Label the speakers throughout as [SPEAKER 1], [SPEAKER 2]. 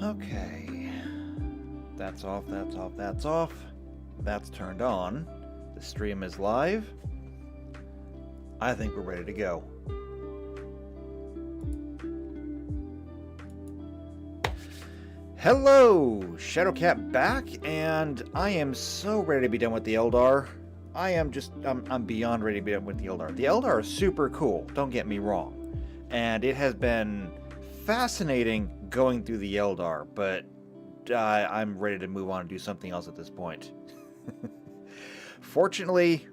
[SPEAKER 1] Okay. That's off, that's off, that's off. That's turned on. The stream is live. I think we're ready to go. Hello! Shadowcat back, and I am so ready to be done with the Eldar. I'm beyond ready to be done with the Eldar. The Eldar are super cool, don't get me wrong. And it has been fascinating going through the Eldar, but I'm ready to move on and do something else at this point. Fortunately,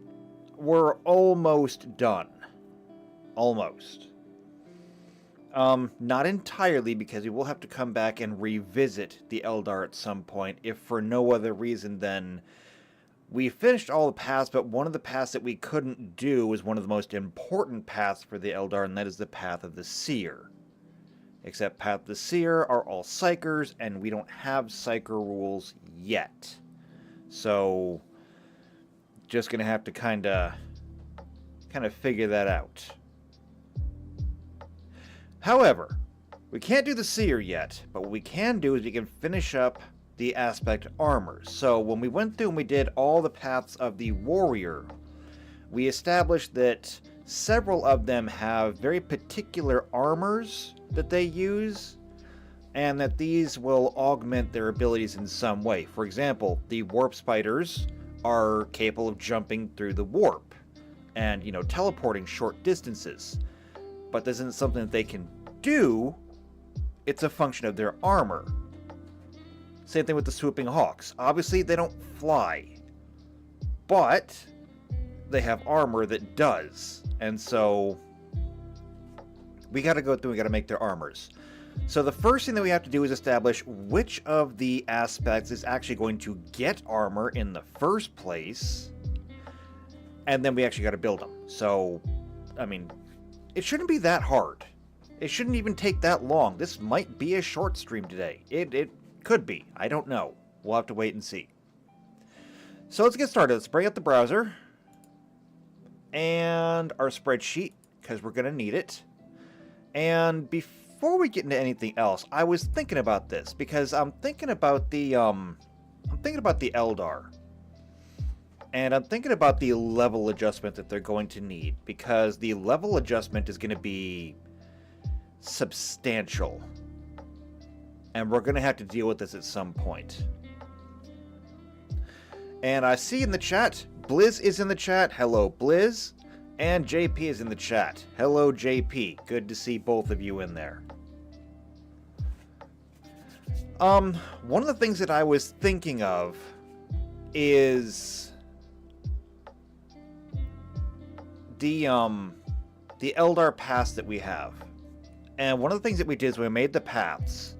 [SPEAKER 1] we're almost done. Almost. Not entirely, because we will have to come back and revisit the Eldar at some point, if for no other reason than we finished all the paths, but one of the paths that we couldn't do was one of the most important paths for the Eldar, and that is the Path of the Seer. Except Path of the Seer are all Psychers, and we don't have Psycher rules yet. So, just gonna have to kind of figure that out. However, we can't do the Seer yet, but what we can do is we can finish up the aspect armors. So when we went through and we did all the paths of the warrior, we established that several of them have very particular armors that they use, and that these will augment their abilities in some way. For example, the warp spiders are capable of jumping through the warp and, teleporting short distances. But this isn't something that they can do, it's a function of their armor. Same thing with the swooping hawks. Obviously, they don't fly, but they have armor that does. And so, we gotta go through and we gotta make their armors. So the first thing that we have to do is establish which of the aspects is actually going to get armor in the first place, and then we actually gotta build them. So, it shouldn't be that hard. It shouldn't even take that long. This might be a short stream today. It could be. I don't know. We'll have to wait and see. So let's get started. Let's bring up the browser and our spreadsheet, because we're going to need it. And before we get into anything else, I was thinking about this, because I'm thinking about the Eldar. And I'm thinking about the level adjustment that they're going to need, because the level adjustment is going to be substantial. And we're going to have to deal with this at some point. And I see in the chat, Blizz is in the chat. Hello, Blizz. And JP is in the chat. Hello, JP. Good to see both of you in there. One of the things that I was thinking of is the Eldar paths that we have. And one of the things that we did is we made the paths.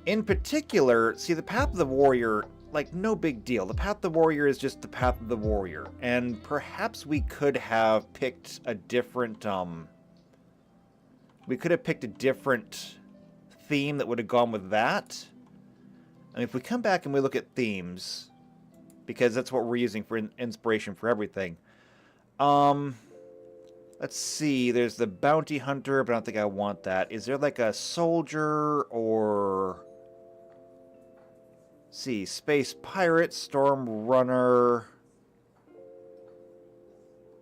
[SPEAKER 1] In particular, see, the Path of the Warrior, no big deal. The Path of the Warrior is just the Path of the Warrior. And perhaps we could have picked a different, theme that would have gone with that. If we come back and we look at themes, because that's what we're using for inspiration for everything. Let's see, there's the bounty hunter, but I don't think I want that. Is there a soldier or... Let's see, space pirate, storm runner.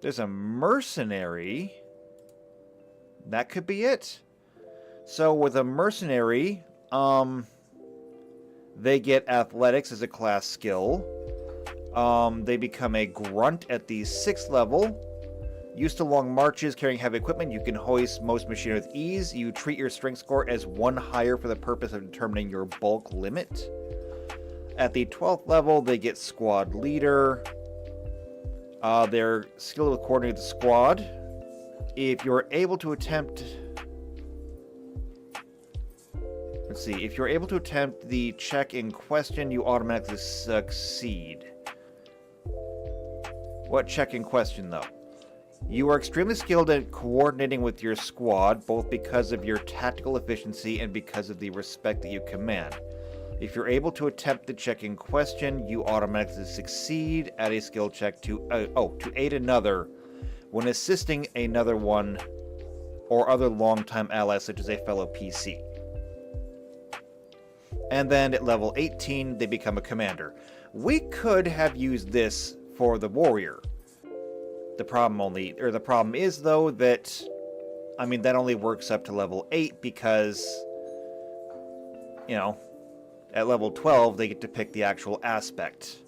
[SPEAKER 1] There's a mercenary. That could be it. So with a mercenary, they get athletics as a class skill. They become a grunt at the 6th level. Used to long marches, carrying heavy equipment, you can hoist most machinery with ease. You treat your strength score as 1 higher for the purpose of determining your bulk limit. At the 12th level, they get squad leader. They're skilled with coordinating the squad. If you're able to attempt... Let's see, if you're able to attempt the check in question, you automatically succeed. What check in question, though? You are extremely skilled at coordinating with your squad, both because of your tactical efficiency and because of the respect that you command. If you're able to attempt the check in question, you automatically succeed at a skill check to aid another when assisting another one or other longtime allies such as a fellow PC. And then at level 18, they become a commander. We could have used this for the warrior. The problem is, though, that, I mean, that only works up to level 8 because, you know, at level 12, they get to pick the actual aspect.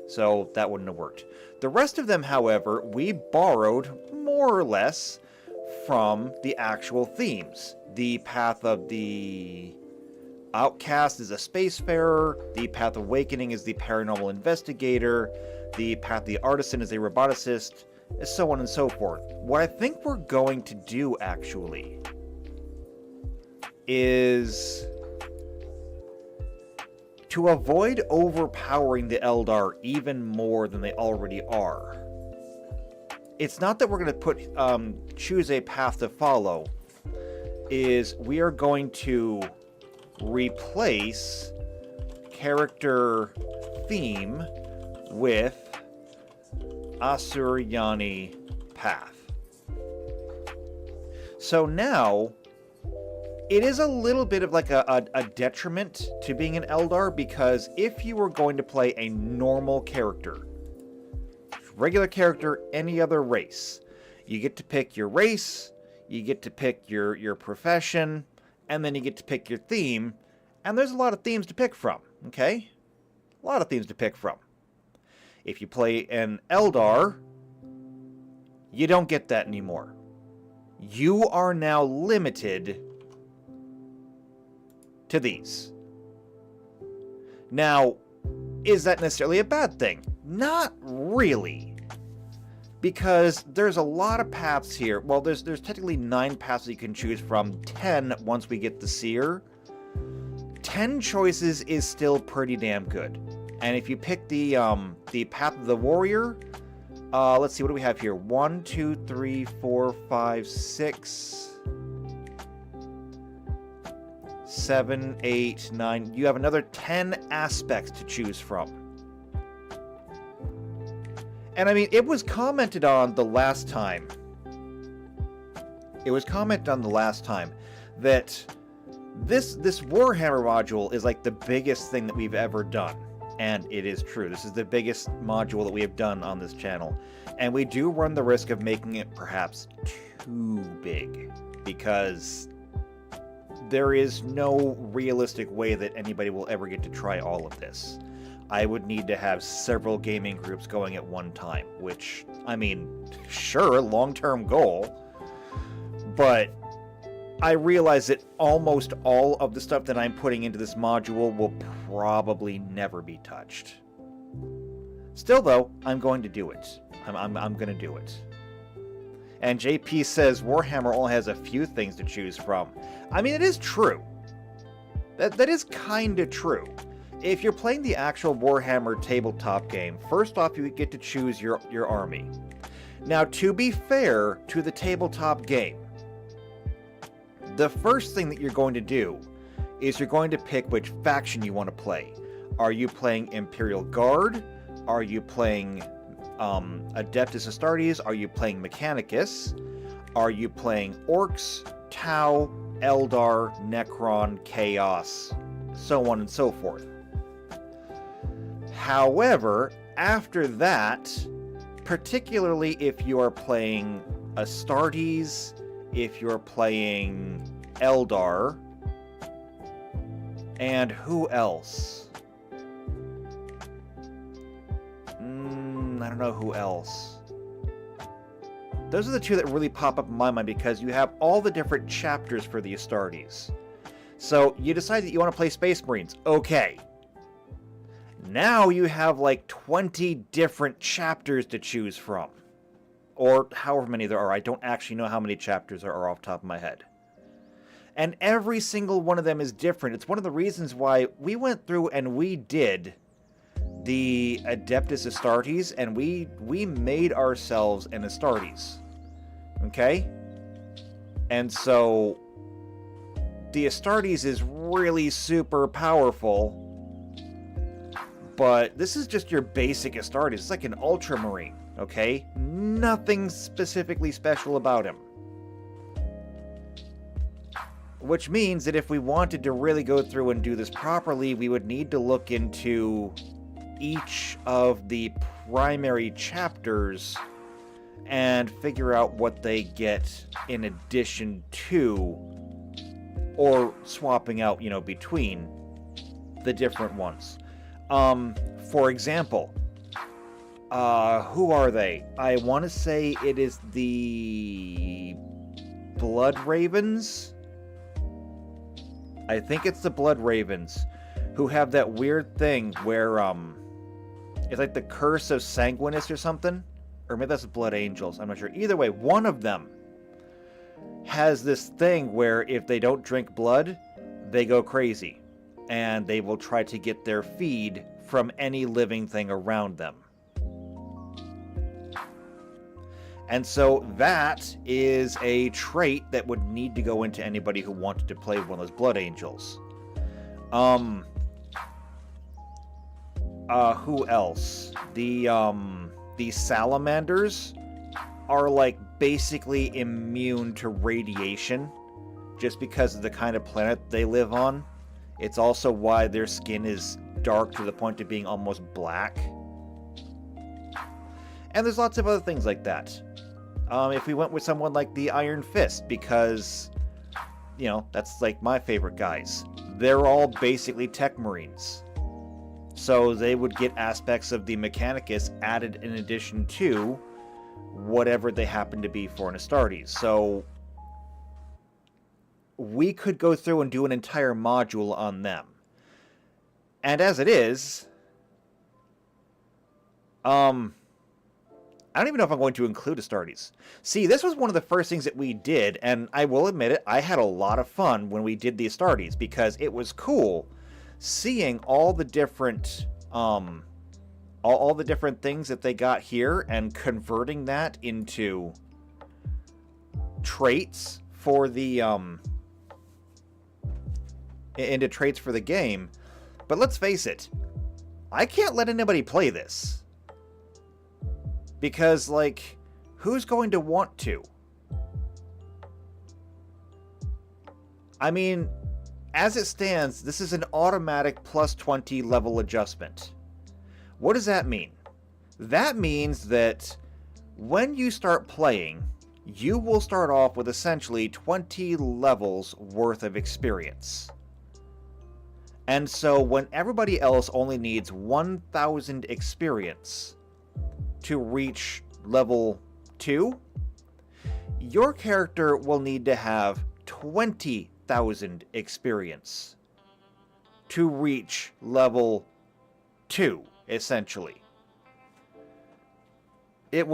[SPEAKER 1] So that wouldn't have worked. The rest of them, however, we borrowed, more or less, from the actual themes. The Path of the Outcast is a spacefarer, the Path of Awakening is the paranormal investigator, the Path of the Artisan is a roboticist, so on and so forth. What I think we're going to do, actually, is to avoid overpowering the Eldar even more than they already are. It's not that we're going to choose a path to follow, is we are going to replace character theme with Asuryani path. So now, it is a little bit of like a detriment to being an Eldar, because if you were going to play a normal character, regular character, any other race, you get to pick your race, you get to pick your profession, and then you get to pick your theme, and there's a lot of themes to pick from, okay? A lot of themes to pick from. If you play an Eldar, you don't get that anymore. You are now limited to these. Now, is that necessarily a bad thing? Not really. Because there's a lot of paths here. Well, there's technically 9 paths that you can choose from, 10 once we get the Seer. 10 choices is still pretty damn good. And if you pick the Path of the Warrior, let's see, what do we have here? 1, 2, 3, 4, 5, 6, 7, 8, 9. You have another 10 aspects to choose from. And I mean, it was commented on the last time. It was commented on the last time that this Warhammer module is like the biggest thing that we've ever done. And it is true. This is the biggest module that we have done on this channel. And we do run the risk of making it perhaps too big, because there is no realistic way that anybody will ever get to try all of this. I would need to have several gaming groups going at one time, which, I mean, sure, long-term goal, but I realize that almost all of the stuff that I'm putting into this module will probably never be touched. Still, though, I'm going to do it. I'm going to do it. And JP says Warhammer only has a few things to choose from. I mean, it is true. That is kind of true. If you're playing the actual Warhammer tabletop game, first off, you get to choose your army. Now, to be fair to the tabletop game, the first thing that you're going to do is you're going to pick which faction you want to play. Are you playing Imperial Guard? Are you playing Adeptus Astartes? Are you playing Mechanicus? Are you playing Orcs, Tau, Eldar, Necron, Chaos, so on and so forth? However, after that, particularly if you are playing Astartes, if you're playing Eldar, and who else? I don't know who else. Those are the two that really pop up in my mind, because you have all the different chapters for the Astartes. So you decide that you want to play Space Marines. Okay. Now you have like 20 different chapters to choose from. Or however many there are. I don't actually know how many chapters there are off the top of my head. And every single one of them is different. It's one of the reasons why we went through and we did the Adeptus Astartes, and we made ourselves an Astartes. Okay? And so the Astartes is really super powerful, but this is just your basic Astartes. It's like an Ultramarine, okay? Nothing specifically special about him. Which means that if we wanted to really go through and do this properly, we would need to look into each of the primary chapters and figure out what they get in addition to, or swapping out, between the different ones. For example, who are they? I want to say it is the Blood Ravens. I think it's the Blood Ravens who have that weird thing where it's like the Curse of Sanguinus or something, or maybe that's the Blood Angels. I'm not sure. Either way, one of them has this thing where if they don't drink blood, they go crazy, and they will try to get their feed from any living thing around them. And so that is a trait that would need to go into anybody who wanted to play one of those Blood Angels. Who else? The salamanders are like basically immune to radiation just because of the kind of planet they live on. It's also why their skin is dark to the point of being almost black. And there's lots of other things like that. If we went with someone like the Iron Fist, because, that's like my favorite guys. They're all basically tech marines. So they would get aspects of the Mechanicus added in addition to whatever they happen to be for an Astartes. So we could go through and do an entire module on them. And as it is, I don't even know if I'm going to include Astartes. See, this was one of the first things that we did, and I will admit it, I had a lot of fun when we did the Astartes, because it was cool seeing all the different, all the different things that they got here, and converting that into traits for the, into traits for the game. But let's face it, I can't let anybody play this. Because, who's going to want to? I mean, as it stands, this is an automatic plus 20 level adjustment. What does that mean? That means that when you start playing, you will start off with essentially 20 levels worth of experience. And so when everybody else only needs 1,000 experience to reach level 2, your character will need to have 20,000 experience to reach level 2, essentially. It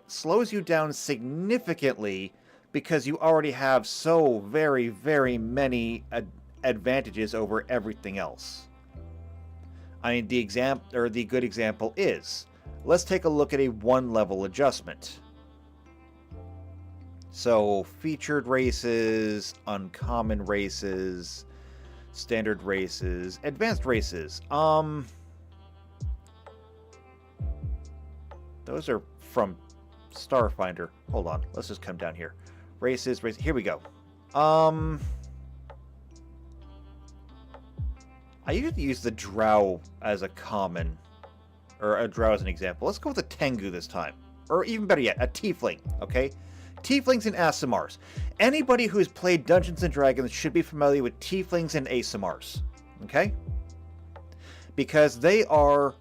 [SPEAKER 1] slows you down significantly because you already have so very, very many advantages over everything else. I mean, the good example is, let's take a look at a 1-level adjustment. So, featured races, uncommon races, standard races, advanced races. Those are from Starfinder. Hold on, let's just come down here. Races, here we go. I usually use the Drow as a common, or a Drow as an example. Let's go with a Tengu this time. Or even better yet, a Tiefling, okay? Tieflings and Aasimars. Anybody who's played Dungeons & Dragons should be familiar with Tieflings and Aasimars, okay? Because they are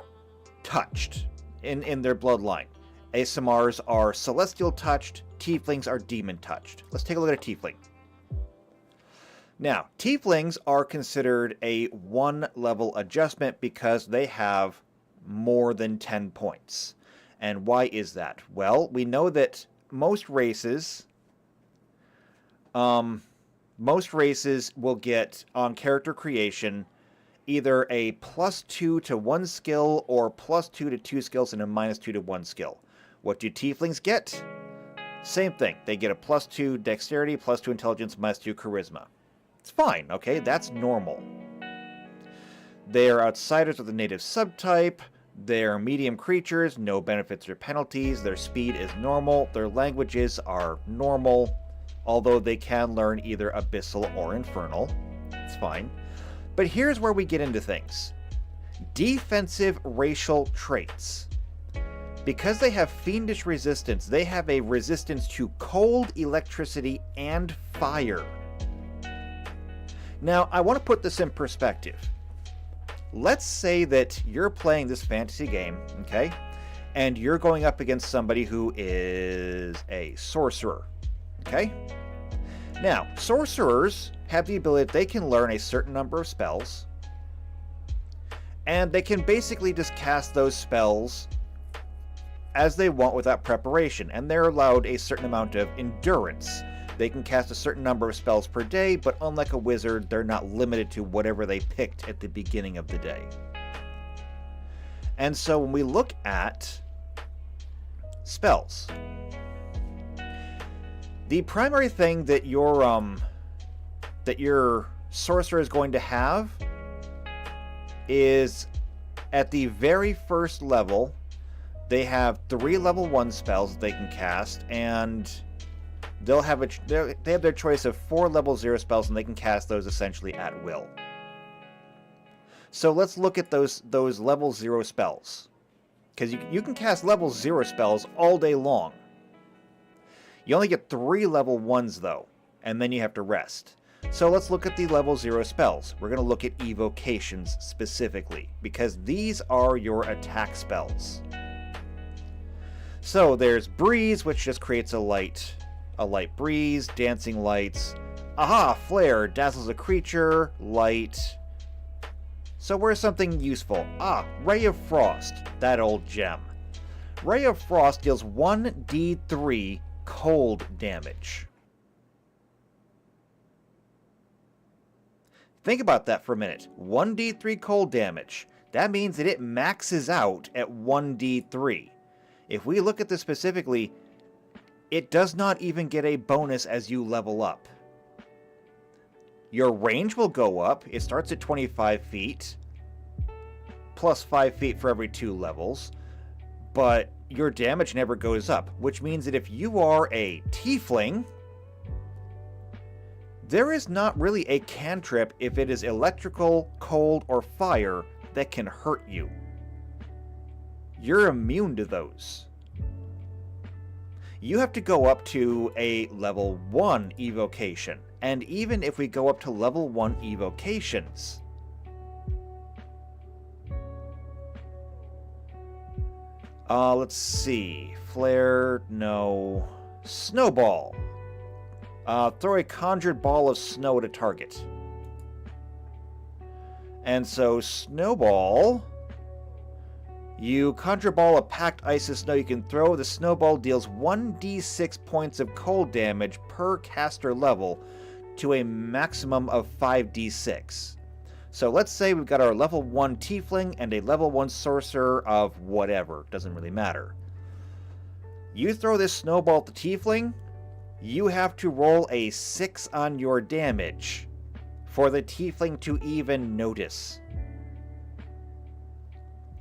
[SPEAKER 1] touched in their bloodline. Aasimars are celestial touched, Tieflings are demon touched. Let's take a look at a Tiefling. Now, Tieflings are considered a 1-level adjustment because they have more than 10 points. And why is that? Well, we know that most races will get, on character creation, either a +2 to 1 skill or +2 to 2 skills and a -2 to 1 skill. What do Tieflings get? Same thing. They get a +2 dexterity, +2 intelligence, -2 charisma. It's fine, okay? That's normal. They are outsiders of the native subtype. They're medium creatures, no benefits or penalties. Their speed is normal. Their languages are normal. although they can learn either Abyssal or Infernal. It's fine. But here's where we get into things. Defensive racial traits. Because they have fiendish resistance, they have a resistance to cold, electricity, and fire. Now, I want to put this in perspective. Let's say that you're playing this fantasy game, okay? And you're going up against somebody who is a sorcerer, okay? Now, sorcerers have the ability that they can learn a certain number of spells, and they can basically just cast those spells as they want without preparation, and they're allowed a certain amount of endurance. They can cast a certain number of spells per day, but unlike a wizard, they're not limited to whatever they picked at the beginning of the day. And so when we look at spells, the primary thing that your sorcerer is going to have is at the very first level, they have 3 level 1 spells that they can cast, and they have their choice of 4 level 0 spells, and they can cast those essentially at will. So let's look at those level 0 spells, because you can cast level 0 spells all day long. You only get 3 level 1s though, and then you have to rest. So let's look at the level 0 spells. We're going to look at evocations specifically, because these are your attack spells. So there's Breeze, which just creates a light breeze. Dancing Lights. Aha! Flare dazzles a creature. Light. So where's something useful? Ah! Ray of Frost. That old gem. Ray of Frost deals 1d3 cold damage. Think about that for a minute. 1d3 cold damage. That means that it maxes out at 1d3. If we look at this specifically, it does not even get a bonus as you level up. Your range will go up. It starts at 25 feet, plus 5 feet for every 2 levels, but your damage never goes up, which means that if you are a tiefling, there is not really a cantrip if it is electrical, cold, or fire that can hurt you. You're immune to those. You have to go up to a level 1 evocation. And even if we go up to level 1 evocations, let's see. Flare, no. Snowball. Throw a conjured ball of snow at a target. And so Snowball, you conjure a ball of packed ice and snow you can throw. The snowball deals 1d6 points of cold damage per caster level to a maximum of 5d6. So let's say we've got our level 1 tiefling and a level 1 sorcerer of whatever. Doesn't really matter. You throw this snowball at the tiefling, you have to roll a 6 on your damage for the tiefling to even notice.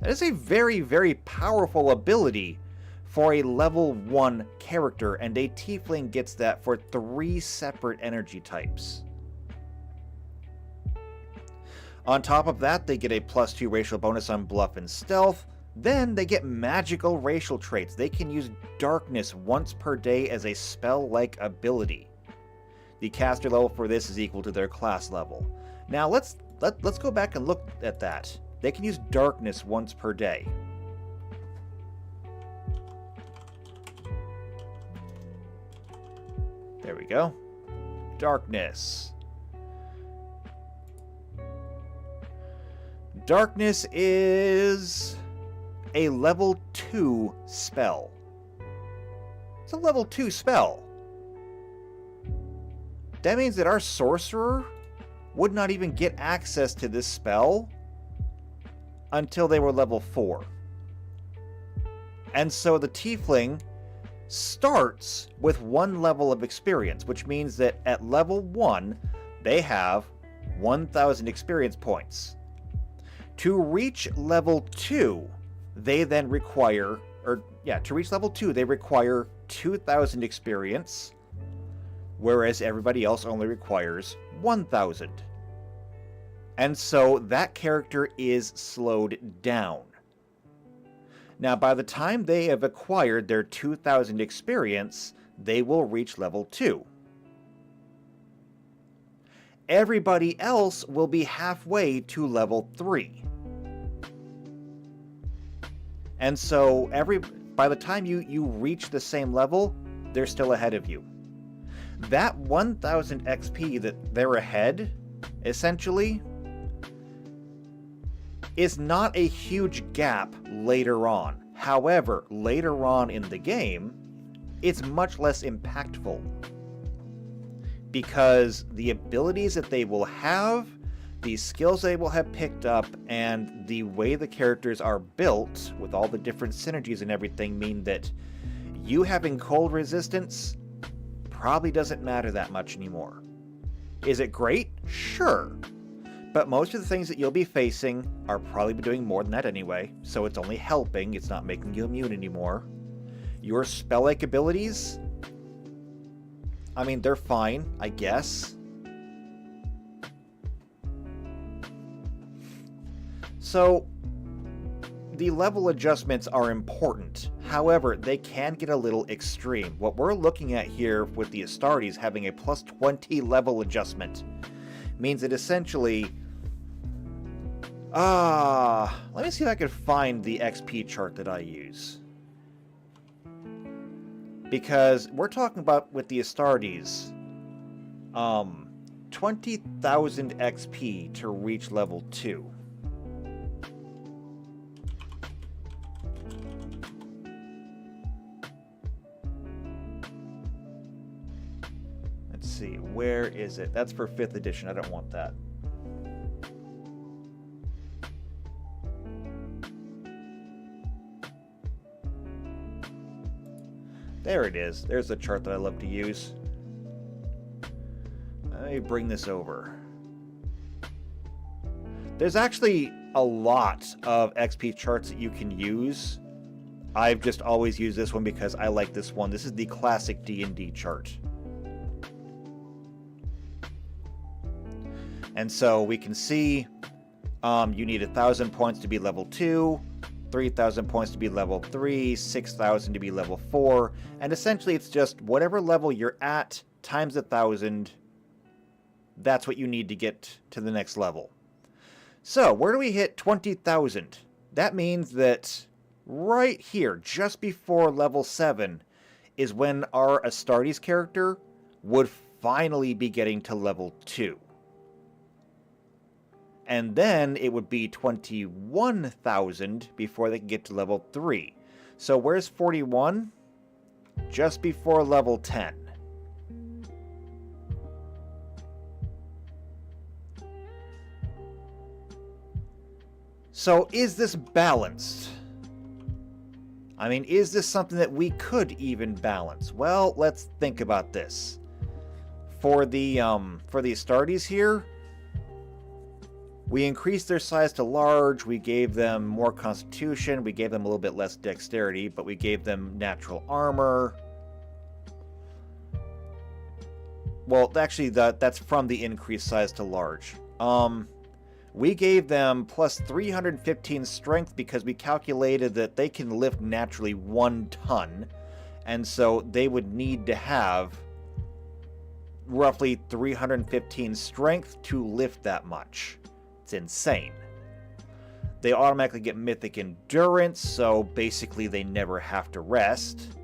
[SPEAKER 1] That is a very, very powerful ability for a level 1 character, and a tiefling gets that for 3 separate energy types. On top of that, they get a +2 racial bonus on bluff and stealth. Then they get magical racial traits. They can use darkness once per day as a spell-like ability. The caster level for this is equal to their class level. Now let's go back and look at that. They can use darkness once per day. There we go. Darkness. Darkness is a level 2 spell. It's a level 2 spell. That means that our sorcerer would not even get access to this spell until they were level 4. And so the tiefling starts with 1 level of experience, which means that at level 1, they have 1,000 experience points. To reach level 2, they then require, to reach level 2, they require 2,000 experience, whereas everybody else only requires 1,000. And so that character is slowed down. Now, by the time they have acquired their 2,000 experience, they will reach level 2. Everybody else will be halfway to level 3. And so by the time you reach the same level, they're still ahead of you. That 1,000 XP that they're ahead, essentially, is not a huge gap later on. However, later on in the game, it's much less impactful. Because the abilities that they will have, the skills they will have picked up, and the way the characters are built, with all the different synergies and everything, mean that you having cold resistance probably doesn't matter that much anymore. Is it great? Sure. But most of the things that you'll be facing are probably doing more than that anyway, so it's only helping, it's not making you immune anymore. Your spell-like abilities, I mean, they're fine, I guess. So, the level adjustments are important. However, they can get a little extreme. What we're looking at here with the Astartes having a plus 20 level adjustment means that essentially... let me see if I can find the XP chart that I use. Because we're talking about, with the Astartes, 20,000 XP to reach level 2. Let's see, where is it? That's for 5th edition, I don't want that. There it is. There's the chart that I love to use. Let me bring this over. There's actually a lot of XP charts that you can use. I've just always used this one because I like this one. This is the classic D&D chart. And so we can see you need 1,000 points to be level 2. 3,000 points to be level 3, 6,000 to be level 4, and essentially it's just whatever level you're at times 1,000, that's what you need to get to the next level. So, where do we hit 20,000? That means that right here, just before level 7, is when our Astartes character would finally be getting to level 2. And then it would be 21,000 before they can get to level 3. So where's 41? Just before level 10. So is this balanced? I mean, is this something that we could even balance? Well, let's think about this. For the Astartes here, we increased their size to large, we gave them more constitution, we gave them a little bit less dexterity, but we gave them natural armor. Well, actually, that's from the increased size to large. We gave them plus 315 strength because we calculated that they can lift naturally 1 ton, and so they would need to have roughly 315 strength to lift that much. It's insane. They automatically get mythic endurance, so basically they never have to rest.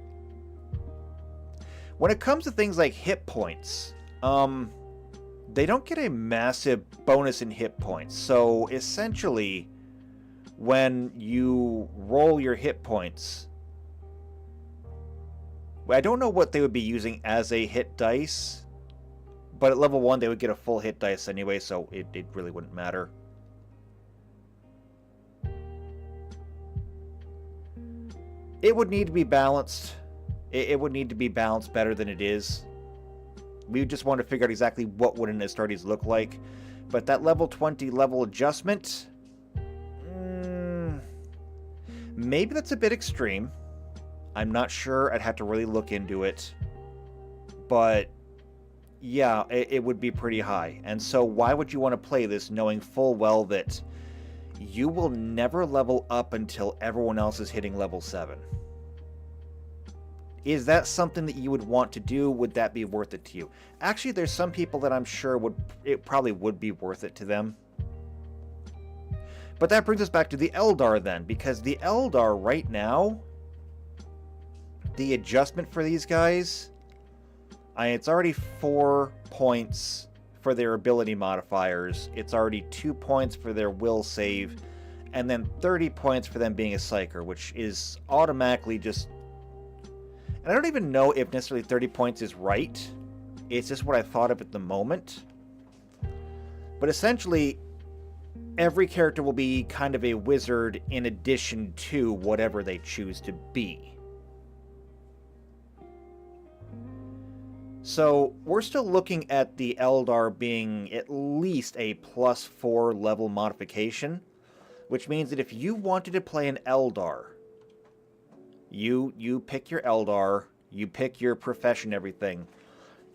[SPEAKER 1] When it comes to things like hit points, they don't get a massive bonus in hit points. So essentially, when you roll your hit points, I don't know what they would be using as a hit dice. But at level 1, they would get a full hit dice anyway, so it really wouldn't matter. It would need to be balanced. It would need to be balanced better than it is. We just want to figure out exactly what would an Astartes look like. But that level 20 level adjustment... maybe that's a bit extreme. I'm not sure. I'd have to really look into it. But... yeah, it would be pretty high. And so why would you want to play this knowing full well that you will never level up until everyone else is hitting level 7? Is that something that you would want to do? Would that be worth it to you? Actually, there's some people that I'm sure it probably would be worth it to them. But that brings us back to the Eldar then, because the Eldar right now, the adjustment for these guys, it's already 4 points for their ability modifiers. It's already 2 points for their will save, and then 30 points for them being a psyker, which is automatically just... And I don't even know if necessarily 30 points is right. It's just what I thought of at the moment. But essentially, every character will be kind of a wizard in addition to whatever they choose to be. So we're still looking at the Eldar being at least a +4 level modification, which means that if you wanted to play an Eldar, you pick your Eldar, you pick your profession, everything.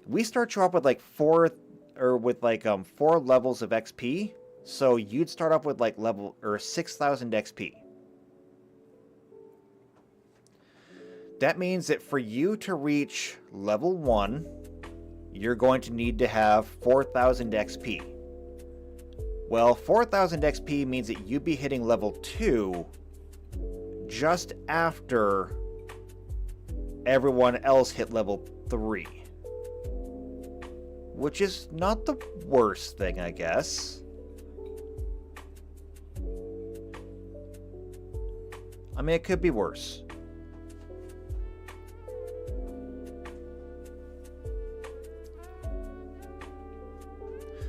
[SPEAKER 1] We start you off with like 4 levels of XP, so you'd start off with like 6,000 XP. That means that for you to reach level 1, you're going to need to have 4,000 XP. Well, 4,000 XP means that you'd be hitting level 2 just after everyone else hit level 3. Which is not the worst thing, I guess. I mean, it could be worse.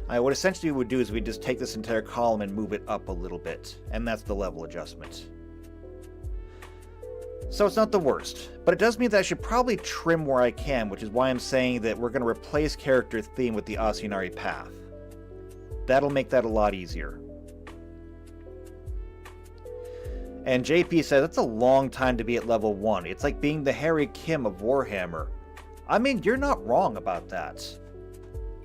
[SPEAKER 1] What essentially we would do is we'd just take this entire column and move it up a little bit, and that's the level adjustment. So it's not the worst, but it does mean that I should probably trim where I can, which is why I'm saying that we're going to replace character theme with the Asuinari path. That'll make that a lot easier. And JP says, that's a long time to be at level 1. It's like being the Harry Kim of Warhammer. I mean, you're not wrong about that.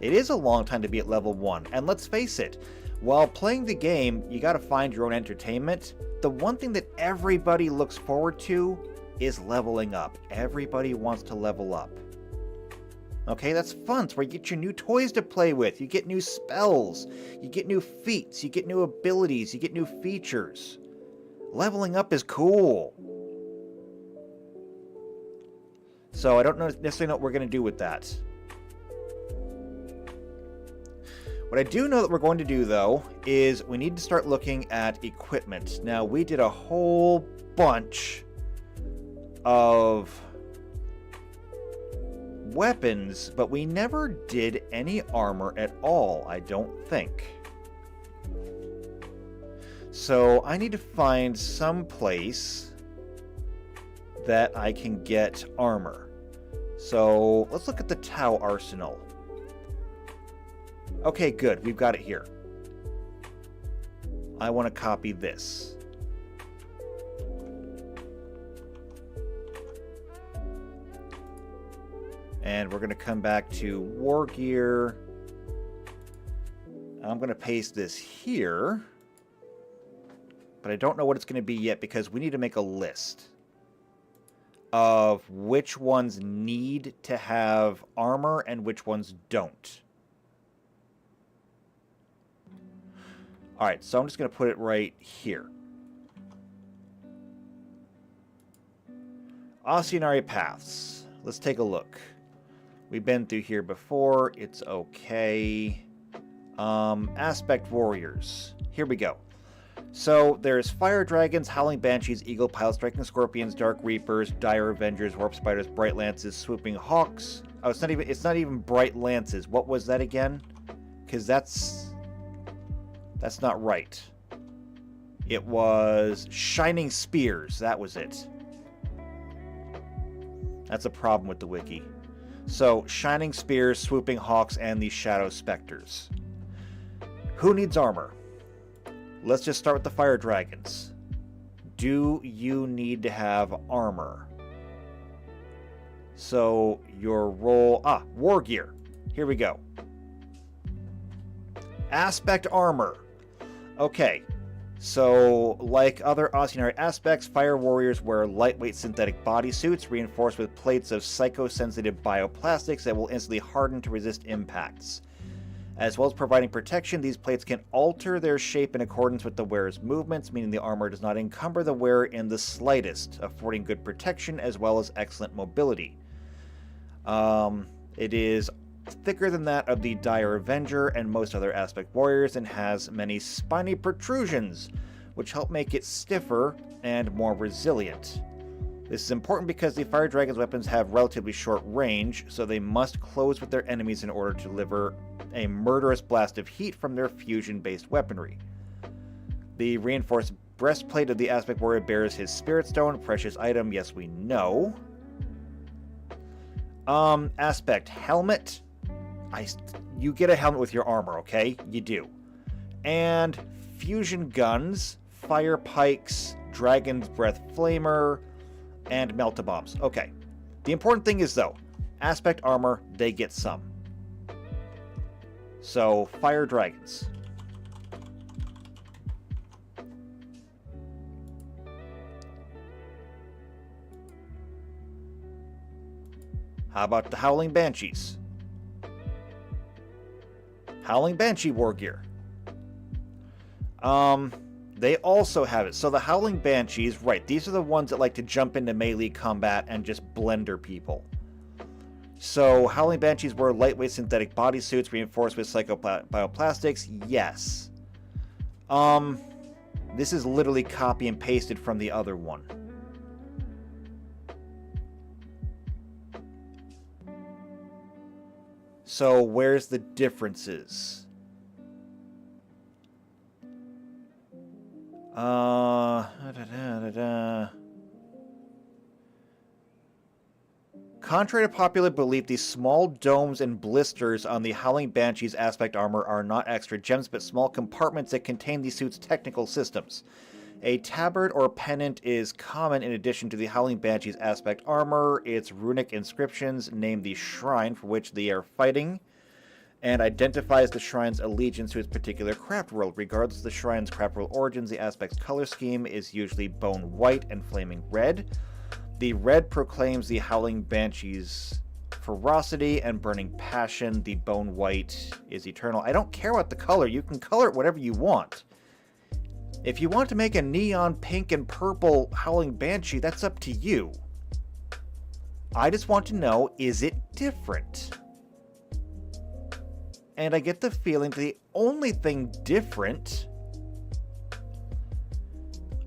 [SPEAKER 1] It is a long time to be at level 1, and let's face it, while playing the game, you gotta find your own entertainment. The one thing that everybody looks forward to is leveling up. Everybody wants to level up. Okay, that's fun. It's where you get your new toys to play with, you get new spells, you get new feats, you get new abilities, you get new features. Leveling up is cool. So I don't necessarily know what we're gonna do with that. What I do know that we're going to do, though, is we need to start looking at equipment. Now, we did a whole bunch of weapons, but we never did any armor at all, I don't think. So I need to find some place that I can get armor. So let's look at the Tau Arsenal. Okay, good. We've got it here. I want to copy this. And we're going to come back to War Gear. I'm going to paste this here. But I don't know what it's going to be yet because we need to make a list of which ones need to have armor and which ones don't. Alright, so I'm just going to put it right here. Asuinari Paths. Let's take a look. We've been through here before. It's okay. Aspect Warriors. Here we go. So there's Fire Dragons, Howling Banshees, Eagle Pilots, Striking Scorpions, Dark Reapers, Dire Avengers, Warp Spiders, Bright Lances, Swooping Hawks. Oh, it's not even Bright Lances. What was that again? Because that's not right. It was Shining Spears. That was it. That's a problem with the wiki. So, Shining Spears, Swooping Hawks, and the Shadow Specters. Who needs armor? Let's just start with the Fire Dragons. Do you need to have armor? So, your role... War Gear. Here we go. Aspect armor. Okay. So, like other Oceanary aspects, fire warriors wear lightweight synthetic bodysuits reinforced with plates of psychosensitive bioplastics that will instantly harden to resist impacts. As well as providing protection, these plates can alter their shape in accordance with the wearer's movements, meaning the armor does not encumber the wearer in the slightest, affording good protection as well as excellent mobility. It is thicker than that of the Dire Avenger and most other aspect warriors, and has many spiny protrusions, which help make it stiffer and more resilient. This is important because the Fire Dragon's weapons have relatively short range, so they must close with their enemies in order to deliver a murderous blast of heat from their fusion-based weaponry. The reinforced breastplate of the aspect warrior bears his spirit stone, precious item, yes we know. Aspect helmet. You get a helmet with your armor, okay? You do. And fusion guns, fire pikes, dragon's breath flamer, and melt-a-bombs. Okay. The important thing is, though, aspect armor, they get some. So, fire dragons. How about the Howling Banshees? Howling Banshee war gear. They also have it. So the Howling Banshees, right, these are the ones that like to jump into melee combat and just blender people. So Howling Banshees wear lightweight synthetic bodysuits reinforced with psychobioplastics. Yes. This is literally copy and pasted from the other one. So where's the differences? Contrary to popular belief, these small domes and blisters on the Howling Banshee's aspect armor are not extra gems, but small compartments that contain the suit's technical systems. A tabard or pennant is common in addition to the Howling Banshee's aspect armor. Its runic inscriptions name the shrine for which they are fighting, and identifies the shrine's allegiance to its particular craft world. Regardless of the shrine's craft world origins, the aspect's color scheme is usually bone white and flaming red. The red proclaims the Howling Banshee's ferocity and burning passion. The bone white is eternal. I don't care what the color. You can color it whatever you want. If you want to make a neon pink and purple Howling Banshee, that's up to you. I just want to know, is it different? And I get the feeling that the only thing different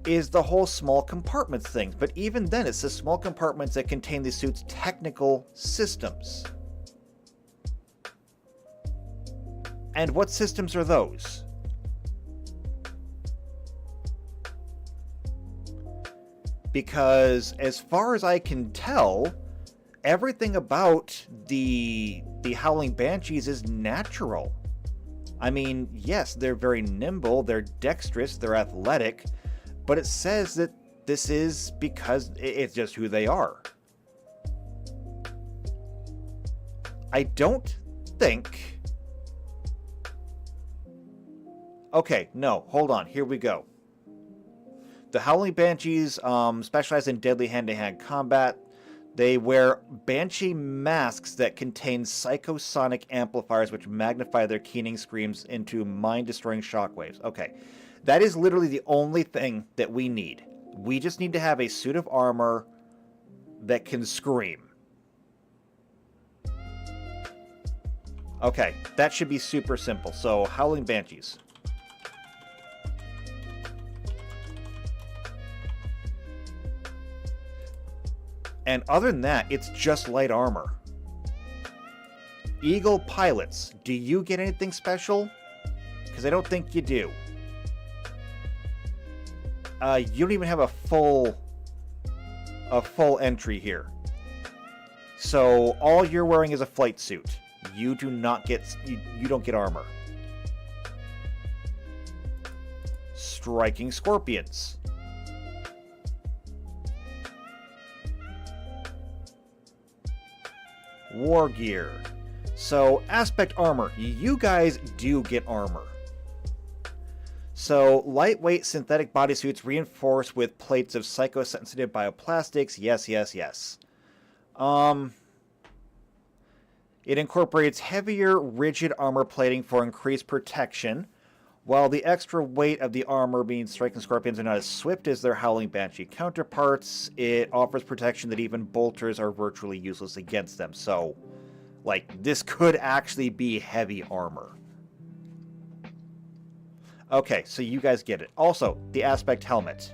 [SPEAKER 1] is the whole small compartments thing. But even then, it's the small compartments that contain the suit's technical systems. And what systems are those? Because as far as I can tell, everything about the Howling Banshees is natural. I mean, yes, they're very nimble, they're dexterous, they're athletic, but it says that this is because it's just who they are. I don't think... Okay, no, hold on, here we go. The Howling Banshees specialize in deadly hand-to-hand combat. They wear Banshee masks that contain psychosonic amplifiers which magnify their keening screams into mind-destroying shockwaves. Okay, that is literally the only thing that we need. We just need to have a suit of armor that can scream. Okay, that should be super simple. So, Howling Banshees. And other than that, it's just light armor. Eagle pilots, do you get anything special? Because I don't think you do. You don't even have a full entry here. So all you're wearing is a flight suit. You do not get you don't get armor. Striking scorpions. War gear. So, aspect armor. You guys do get armor. So, lightweight synthetic bodysuits reinforced with plates of psychosensitive bioplastics. Yes, yes, yes. It incorporates heavier, rigid armor plating for increased protection. While the extra weight of the armor means striking scorpions are not as swift as their howling banshee counterparts, it offers protection that even bolters are virtually useless against them. So, like, this could actually be heavy armor. Okay, so you guys get it. Also, the aspect helmet.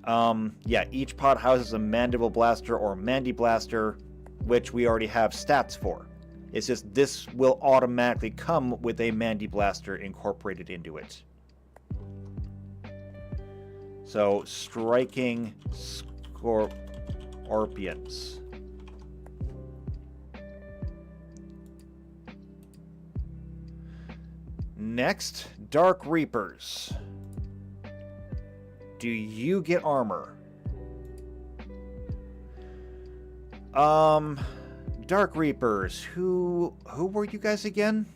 [SPEAKER 1] Yeah, each pod houses a mandible blaster or mandi blaster, which we already have stats for. It's just this will automatically come with a mandi blaster incorporated into it. So, striking scorpions. Next, Dark Reapers. Do you get armor? Dark Reapers. Who were you guys again?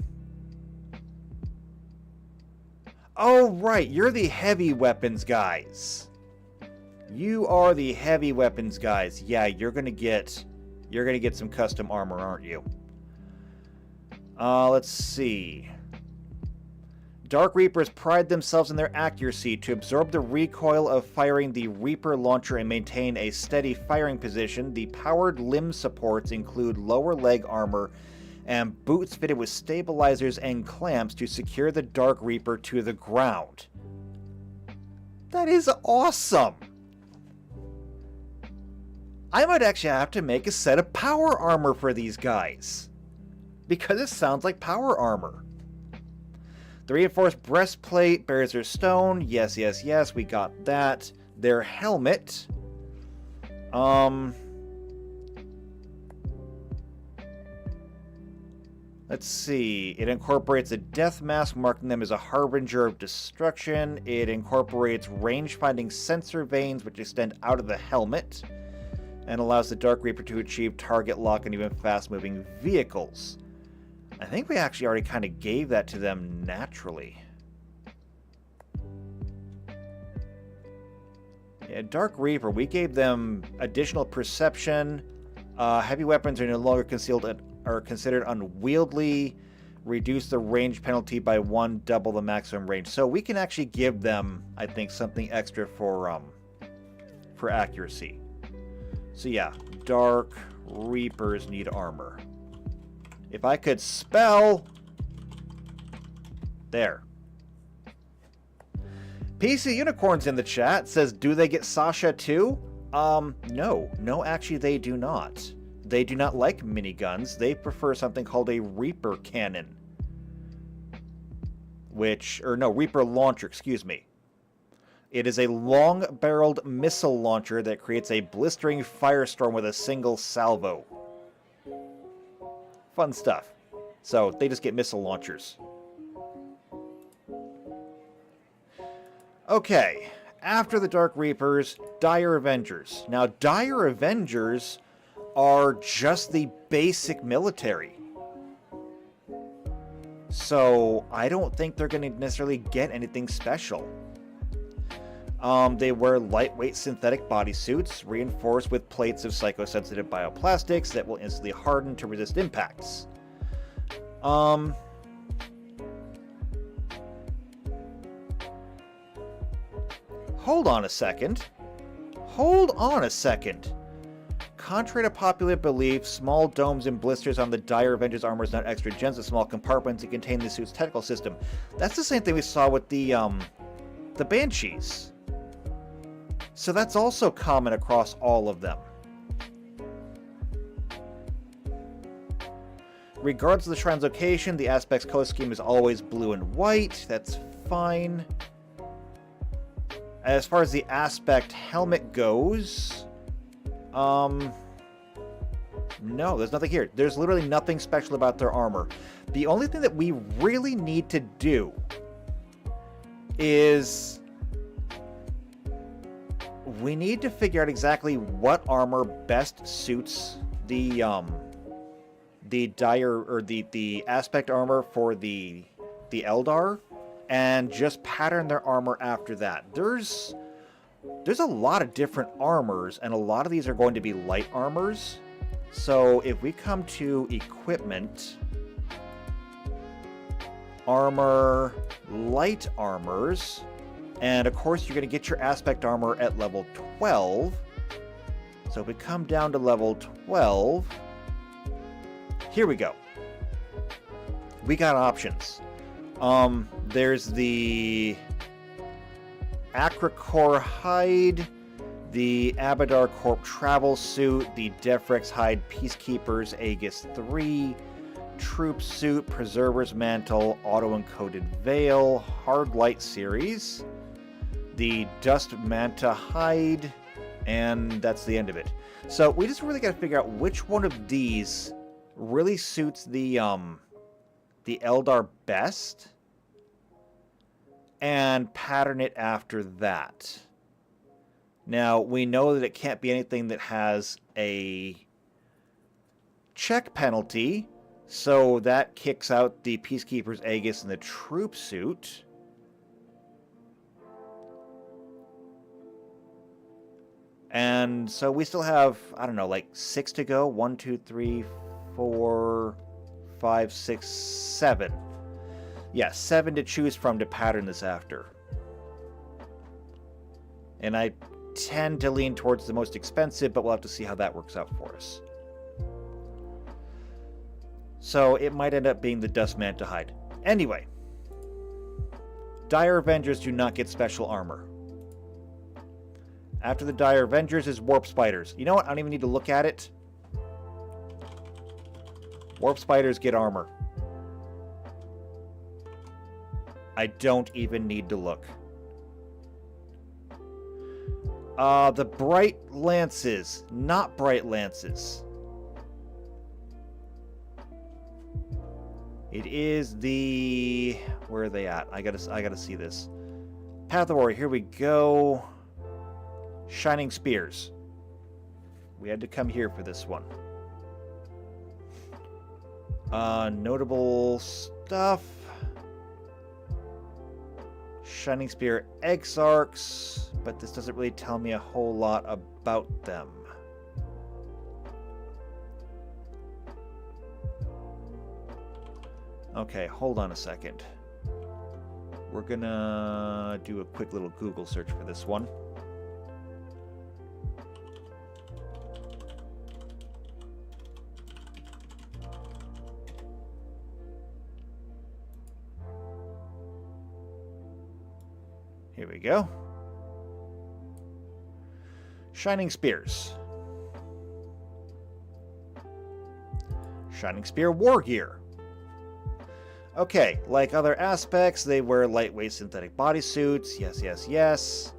[SPEAKER 1] Oh, right. You're the heavy weapons guys. You are the heavy weapons guys. Yeah, you're gonna get some custom armor, aren't you? Let's see. Dark Reapers pride themselves in their accuracy. To absorb the recoil of firing the Reaper launcher and maintain a steady firing position, the powered limb supports include lower leg armor and boots fitted with stabilizers and clamps to secure the Dark Reaper to the ground. That is awesome! I might actually have to make a set of power armor for these guys, because it sounds like power armor. The reinforced breastplate bears their stone. Yes, yes, yes, we got that. Their helmet. Let's see. It incorporates a death mask, marking them as a harbinger of destruction. It incorporates range-finding sensor vanes, which extend out of the helmet, and allows the Dark Reaper to achieve target lock on even fast-moving vehicles. I think we actually already kind of gave that to them naturally. Yeah, Dark Reaper, we gave them additional perception. Heavy weapons are no longer concealed are considered unwieldy. Reduce the range penalty by 1, double the maximum range. So we can actually give them, I think, something extra for accuracy. So yeah, Dark Reapers need armor. If I could spell... There. PC Unicorns in the chat says, do they get Sasha too? No. No, actually they do not. They do not like miniguns. They prefer something called a Reaper cannon. Reaper launcher, excuse me. It is a long-barreled missile launcher that creates a blistering firestorm with a single salvo. Fun stuff. So, they just get missile launchers. Okay. After the Dark Reapers, Dire Avengers. Now, Dire Avengers are just the basic military. So, I don't think they're going to necessarily get anything special. They wear lightweight synthetic bodysuits, reinforced with plates of psychosensitive bioplastics that will instantly harden to resist impacts. Hold on a second. Contrary to popular belief, small domes and blisters on the Dire Avengers armor is not extra gens, but small compartments that contain the suit's technical system. That's the same thing we saw with the Banshees. So that's also common across all of them. Regardless of the translocation, the Aspect's color scheme is always blue and white. That's fine. As far as the Aspect helmet goes, no, there's nothing here. There's literally nothing special about their armor. The only thing that we really need to do is we need to figure out exactly what armor best suits the the dire or the aspect armor for the Eldar, and just pattern their armor after that. There's a lot of different armors, and a lot of these are going to be light armors. So if we come to equipment, armor, light armors, and of course you're going to get your aspect armor at level 12. So if we come down to level 12, here we go. We got options. There's the Acrocore hide, the Abadar Corp travel suit, the Defrex hide Peacekeepers Aegis 3, troop suit, Preserver's mantle, auto-encoded veil, hard light series, the Dust Manta hide, and that's the end of it. So we just really got to figure out which one of these really suits the Eldar best, and pattern it after that. Now, we know that it can't be anything that has a check penalty, so that kicks out the Peacekeeper's Aegis and the troop suit. And so we still have, I don't know, like 6 to go. 1, 2, 3, 4, 5, 6, 7. Yeah, 7 to choose from to pattern this after. And I tend to lean towards the most expensive, but we'll have to see how that works out for us. So it might end up being the Dust Manta hide. Anyway, Dire Avengers do not get special armor. After the Dire Avengers is Warp Spiders. You know what? I don't even need to look at it. Warp Spiders get armor. I don't even need to look. The Bright Lances. Not Bright Lances. It is the... Where are they at? I gotta see this. Path of the Warrior. Here we go. Shining Spears. We had to come here for this one. Notable stuff. Shining Spear Exarchs, but this doesn't really tell me a whole lot about them. Okay, hold on a second. We're gonna do a quick little Google search for this one. Here we go. Shining Spears. Shining Spear War Gear. Okay, like other aspects, they wear lightweight synthetic bodysuits. Yes, yes, yes.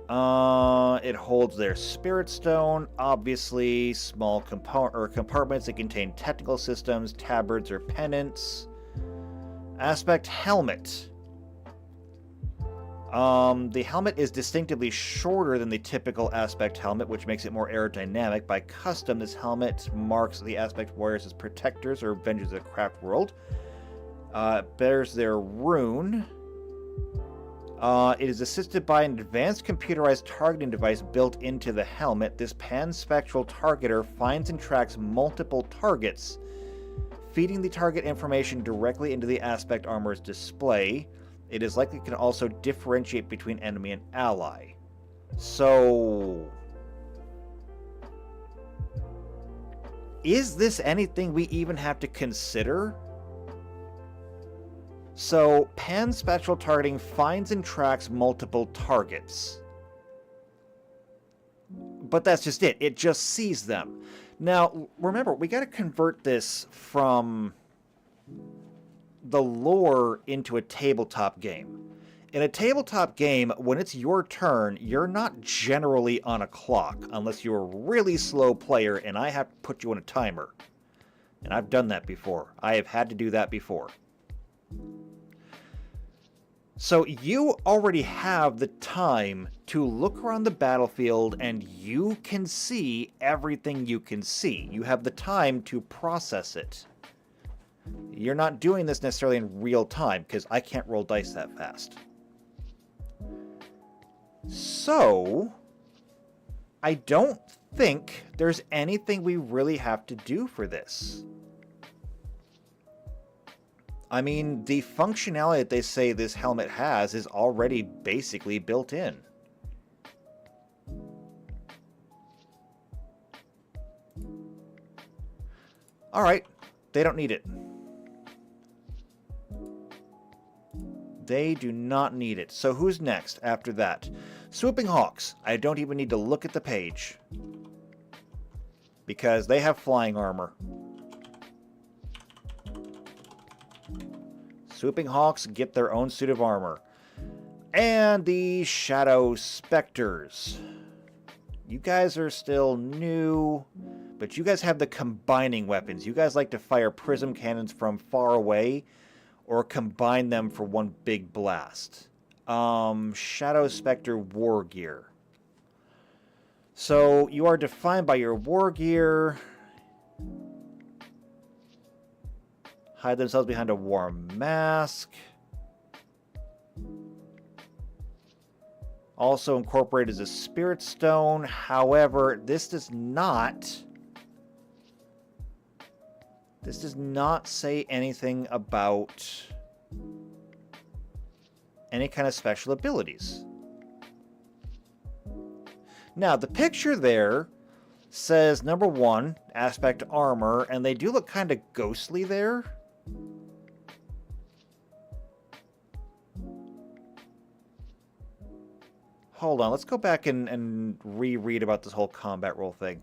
[SPEAKER 1] It holds their Spirit Stone. Obviously, small compartments that contain technical systems, tabards, or pennants. Aspect Helmet. The helmet is distinctively shorter than the typical Aspect helmet, which makes it more aerodynamic. By custom, this helmet marks the Aspect Warriors as protectors or avengers of the craft world. It bears their rune. It is assisted by an advanced computerized targeting device built into the helmet. This pan-spectral targeter finds and tracks multiple targets, feeding the target information directly into the Aspect armor's display. It is likely it can also differentiate between enemy and ally. So, is this anything we even have to consider? So, pan-spectral targeting finds and tracks multiple targets. But that's just it. It just sees them. Now, remember, we got to convert this from the lore into a tabletop game. In a tabletop game, when it's your turn, you're not generally on a clock, unless you're a really slow player and I have to put you on a timer. And I've done that before. I have had to do that before. So you already have the time to look around the battlefield and you can see everything you can see. You have the time to process it. You're not doing this necessarily in real time because I can't roll dice that fast. So, I don't think there's anything we really have to do for this. I mean, the functionality that they say this helmet has is already basically built in. Alright, they don't need it. They do not need it. So who's next after that? Swooping Hawks. I don't even need to look at the page. Because they have flying armor. Swooping Hawks get their own suit of armor. And the Shadow Specters. You guys are still new, but you guys have the combining weapons. You guys like to fire prism cannons from far away, or combine them for one big blast. Shadow Specter war gear. So you are defined by your war gear. Hide themselves behind a warm mask. Also incorporated as a spirit stone. However, this does not say anything about any kind of special abilities. Now, the picture there says number 1, aspect armor, and they do look kind of ghostly there. Hold on, let's go back and reread about this whole combat roll thing.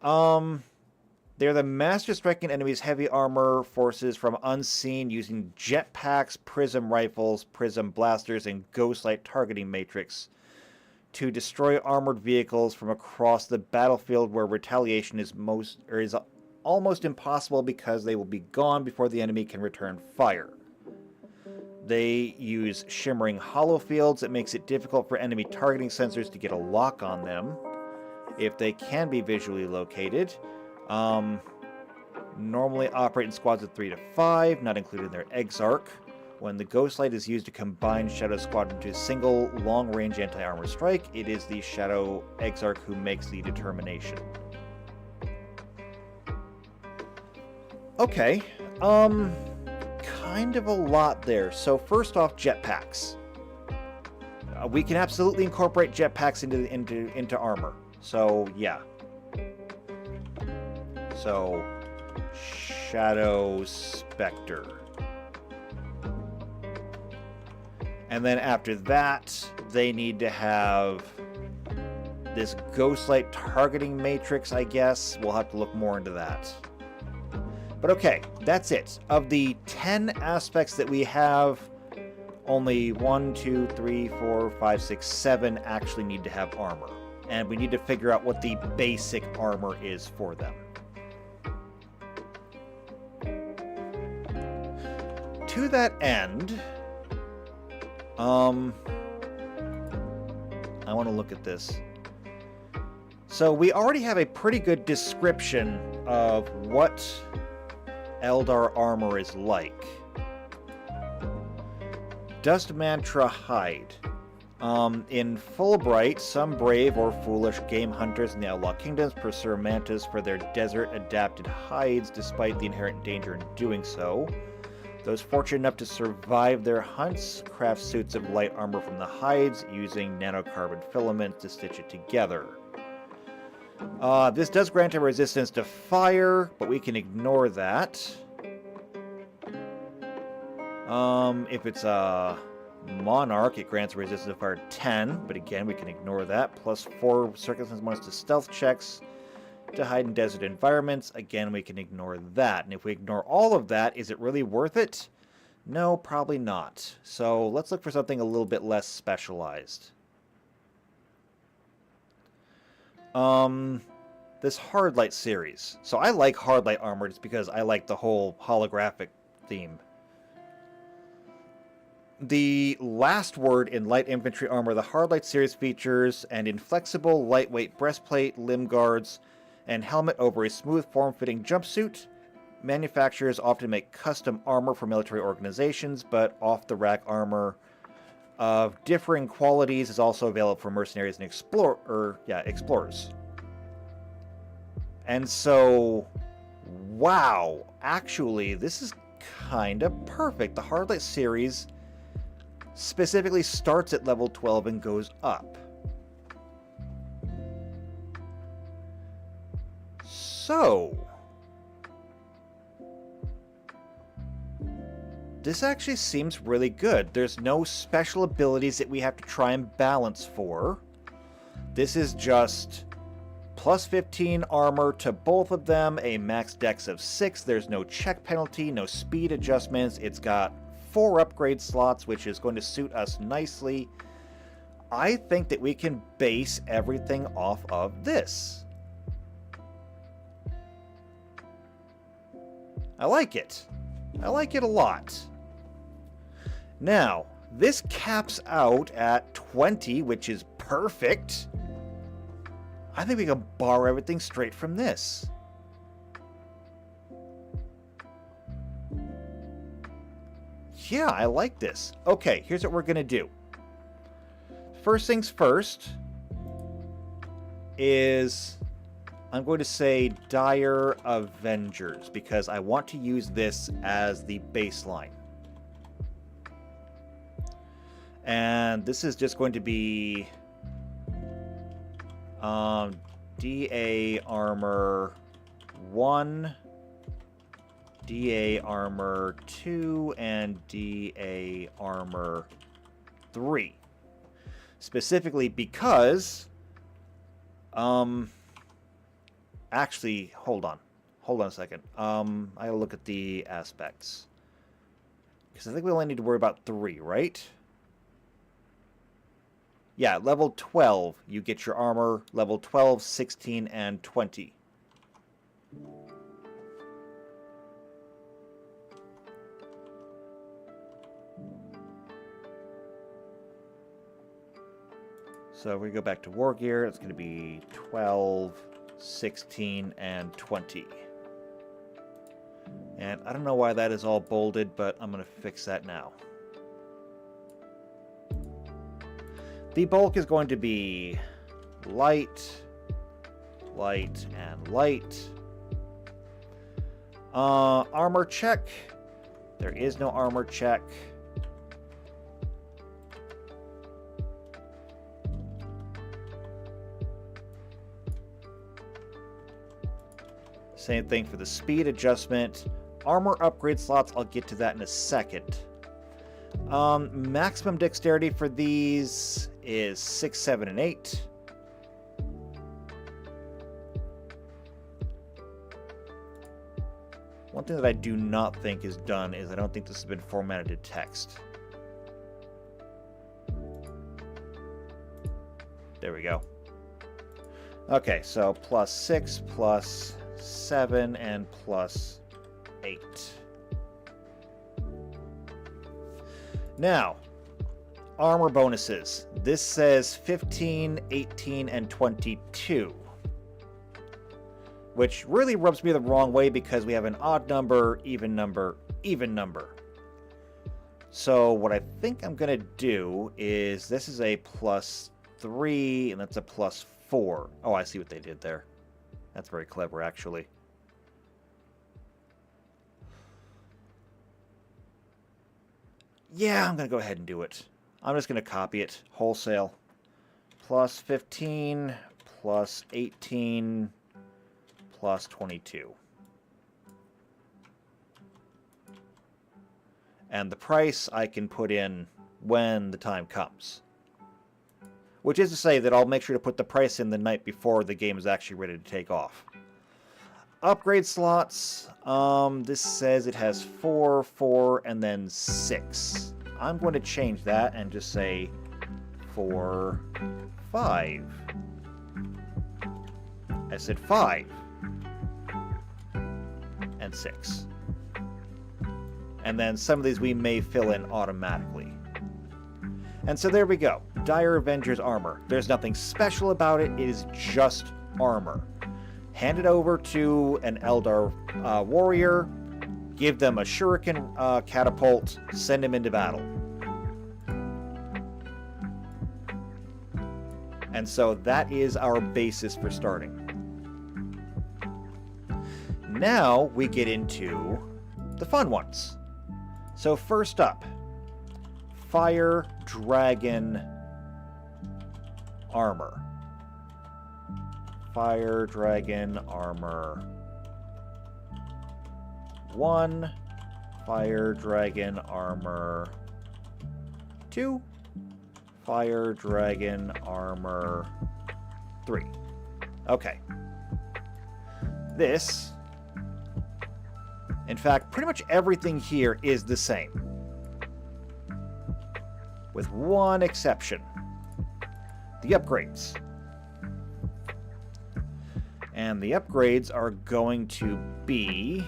[SPEAKER 1] They're the master striking enemies' heavy armor forces from unseen using jetpacks, prism rifles, prism blasters, and ghost-light targeting matrix to destroy armored vehicles from across the battlefield where retaliation is almost impossible because they will be gone before the enemy can return fire. They use shimmering hollow fields that makes it difficult for enemy targeting sensors to get a lock on them if they can be visually located. Normally operate in squads of 3 to 5, not including their Exarch. When the Ghost Light is used to combine Shadow Squadron into a single long-range anti-armor strike, it is the Shadow Exarch who makes the determination. Okay, kind of a lot there. So first off, jetpacks. We can absolutely incorporate jetpacks into armor. So yeah. So Shadow Specter. And then after that, they need to have this Ghostlight targeting matrix, I guess. We'll have to look more into that. But okay, that's it. Of the 10 aspects that we have, only 1, 2, 3, 4, 5, 6, 7 actually need to have armor. And we need to figure out what the basic armor is for them. To that end, I want to look at this. So we already have a pretty good description of what Eldar armor is like. Dust Mantra Hide. In Fulbright, some brave or foolish game hunters in the Outlaw Kingdoms pursue mantas for their desert-adapted hides despite the inherent danger in doing so. Those fortunate enough to survive their hunts craft suits of light armor from the hides using nanocarbon filaments to stitch it together. This does grant a resistance to fire, but we can ignore that. If it's a Monarch, it grants a resistance to fire 10, but again, we can ignore that. Plus 4 circumstance bonus to stealth checks to hide in desert environments. Again, we can ignore that. And if we ignore all of that, is it really worth it? No, probably not. So let's look for something a little bit less specialized. This Hardlight series. So I like Hardlight armor just because I like the whole holographic theme. The last word in light infantry armor, the Hardlight series features an inflexible, lightweight breastplate, limb guards, and helmet over a smooth, form-fitting jumpsuit. Manufacturers often make custom armor for military organizations, but off-the-rack armor of differing qualities is also available for mercenaries and explorers. And so, wow, actually, this is kind of perfect. The Hardlight series specifically starts at level 12 and goes up. So, this actually seems really good. There's no special abilities that we have to try and balance for. This is just plus 15 armor to both of them, a max dex of 6. There's no check penalty, no speed adjustments. It's got 4 upgrade slots, which is going to suit us nicely. I think that we can base everything off of this. I like it. I like it a lot. Now, this caps out at 20, which is perfect. I think we can borrow everything straight from this. Yeah, I like this. Okay, here's what we're going to do. First things first is I'm going to say Dire Avengers because I want to use this as the baseline. And this is just going to be DA Armor 1, DA Armor 2, and DA Armor 3. Specifically because, actually, hold on a second. I gotta look at the aspects. Because I think we only need to worry about 3, right? Yeah, level 12, you get your armor. Level 12, 16, and 20. So we go back to War Gear. It's going to be 12, 16, and 20. And I don't know why that is all bolded, but I'm going to fix that now. The bulk is going to be light, light, and light. Armor check. There is no armor check. Same thing for the speed adjustment. Armor upgrade slots, I'll get to that in a second. Maximum dexterity for these is 6, 7, and 8. One thing that I do not think is done is I don't think this has been formatted to text. There we go. Okay, so plus 6, plus 7, and plus 8. Now, armor bonuses. This says 15, 18, and 22. Which really rubs me the wrong way because we have an odd number, even number, even number. So what I think I'm going to do is this is a plus 3, and that's a plus 4. Oh, I see what they did there. That's very clever, actually. Yeah, I'm going to go ahead and do it. I'm just going to copy it wholesale. Plus 15, plus 18, plus 22. And the price I can put in when the time comes. Which is to say that I'll make sure to put the price in the night before the game is actually ready to take off. Upgrade slots. This says it has 4, 4, and then 6. I'm going to change that and just say 4, 5. I said 5. And 6. And then some of these we may fill in automatically. And so there we go. Dire Avenger's armor. There's nothing special about it. It is just armor. Hand it over to an Eldar warrior. Give them a shuriken catapult. Send him into battle. And so that is our basis for starting. Now we get into the fun ones. So first up, Fire Dragon armor. Fire Dragon armor 1. Fire Dragon armor 2. Fire Dragon armor 3. Okay. This, in fact, pretty much everything here is the same. With one exception. The upgrades. And the upgrades are going to be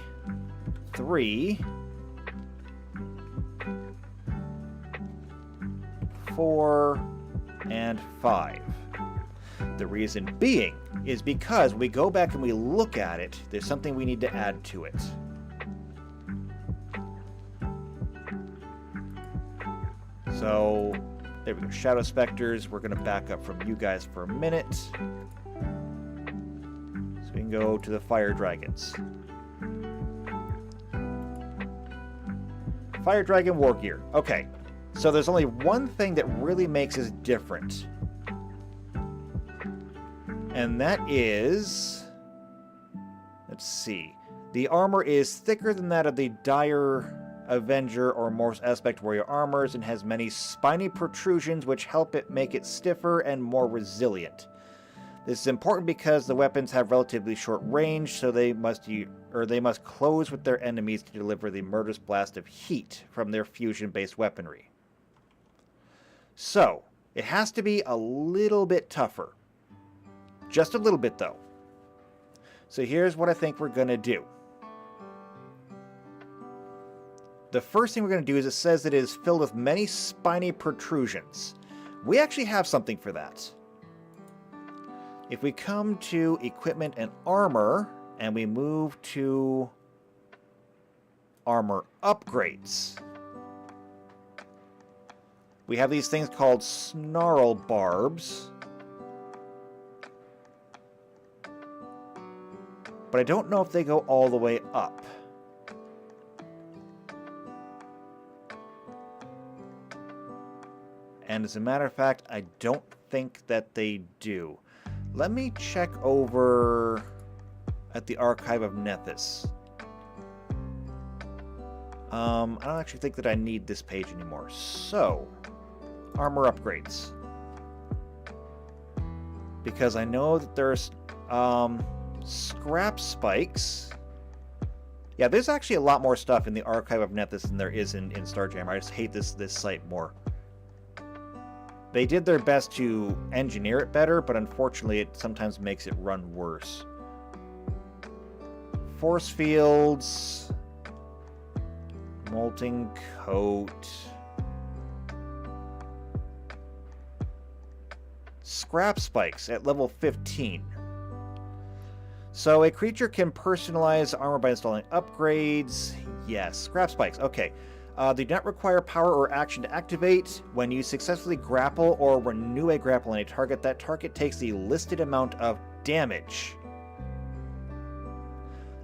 [SPEAKER 1] 3, 4, and 5. The reason being is because when we go back and we look at it, there's something we need to add to it. So, there we go. Shadow Spectres. We're going to back up from you guys for a minute. So we can go to the Fire Dragons. Fire Dragon War Gear. Okay. So there's only one thing that really makes us different. And that is... Let's see. The armor is thicker than that of the Dire Avenger or Morse Aspect Warrior armors and has many spiny protrusions which help it make it stiffer and more resilient. This is important because the weapons have relatively short range, so they must close with their enemies to deliver the murderous blast of heat from their fusion-based weaponry. So, it has to be a little bit tougher. Just a little bit, though. So here's what I think we're going to do. The first thing we're going to do is it says that it is filled with many spiny protrusions. We actually have something for that. If we come to Equipment and Armor, and we move to Armor Upgrades, we have these things called Snarl Barbs. But I don't know if they go all the way up. And as a matter of fact, I don't think that they do. Let me check over at the Archive of Nethys. I don't actually think that I need this page anymore. So, armor upgrades. Because I know that there's scrap spikes. Yeah, there's actually a lot more stuff in the Archive of Nethys than there is in Starjammer. I just hate this site more. They did their best to engineer it better, but unfortunately it sometimes makes it run worse. Force fields, molting coat, scrap spikes at level 15. So a creature can personalize armor by installing upgrades. Yes, scrap spikes. Okay. They do not require power or action to activate. When you successfully grapple or renew a grapple on a target, that target takes the listed amount of damage.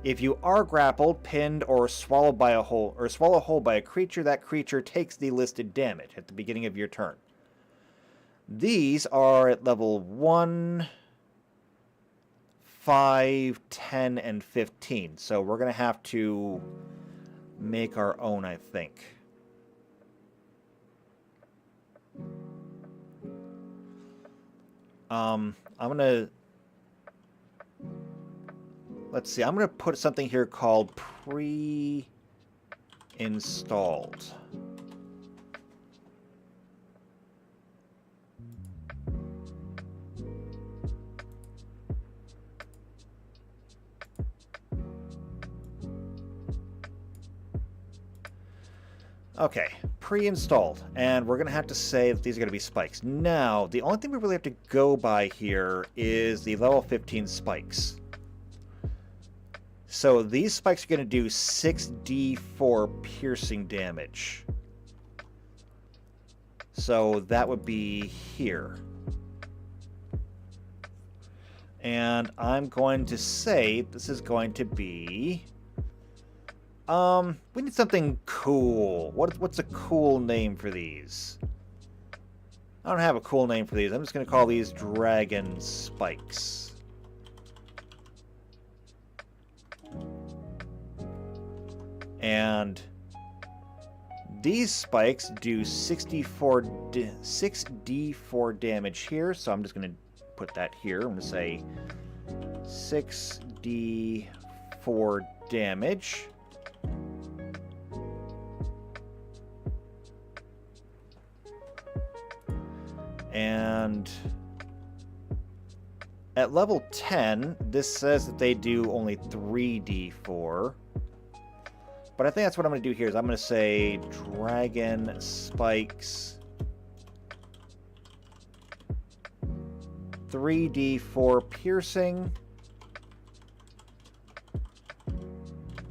[SPEAKER 1] If you are grappled, pinned, or swallowed whole by a creature, that creature takes the listed damage at the beginning of your turn. These are at level 1, 5, 10, and 15. So we're going to have to make our own, I think. I'm gonna... Let's see, I'm gonna put something here called pre-installed. Okay, pre-installed, and we're going to have to say that these are going to be spikes. Now, the only thing we really have to go by here is the level 15 spikes. So these spikes are going to do 6d4 piercing damage. So that would be here. And I'm going to say this is going to be... we need something cool. What's a cool name for these? I don't have a cool name for these. I'm just going to call these Dragon Spikes. And these spikes do 6d4 damage here, so I'm just going to put that here. I'm going to say 6d4 damage. And at level 10, this says that they do only 3d4. But I think that's what I'm going to do here. Is I'm going to say Dragon Spikes 3d4 piercing.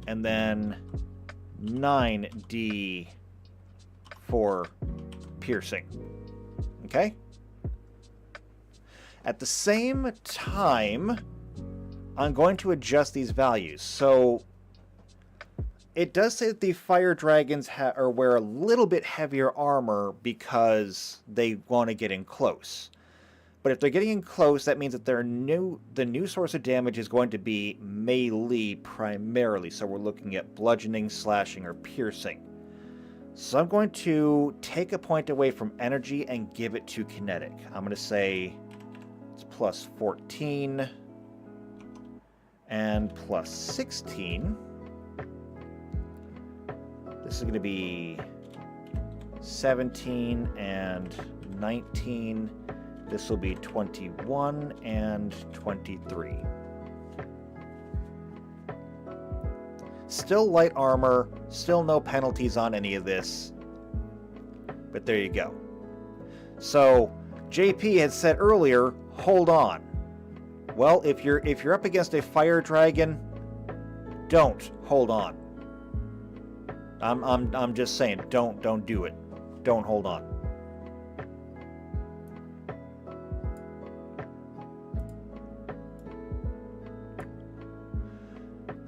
[SPEAKER 1] And then 9d4 piercing. Okay? At the same time, I'm going to adjust these values. So it does say that the fire dragons wear a little bit heavier armor because they want to get in close. But if they're getting in close, that means that the new source of damage is going to be melee primarily. So we're looking at bludgeoning, slashing, or piercing. So I'm going to take a point away from energy and give it to kinetic. I'm going to say it's plus 14 and plus 16. This is going to be 17 and 19. This will be 21 and 23. Still light armor, still no penalties on any of this. But there you go. So, JP had said earlier, hold on. Well, if you're up against a fire dragon, don't hold on. I'm just saying, don't do it. Don't hold on.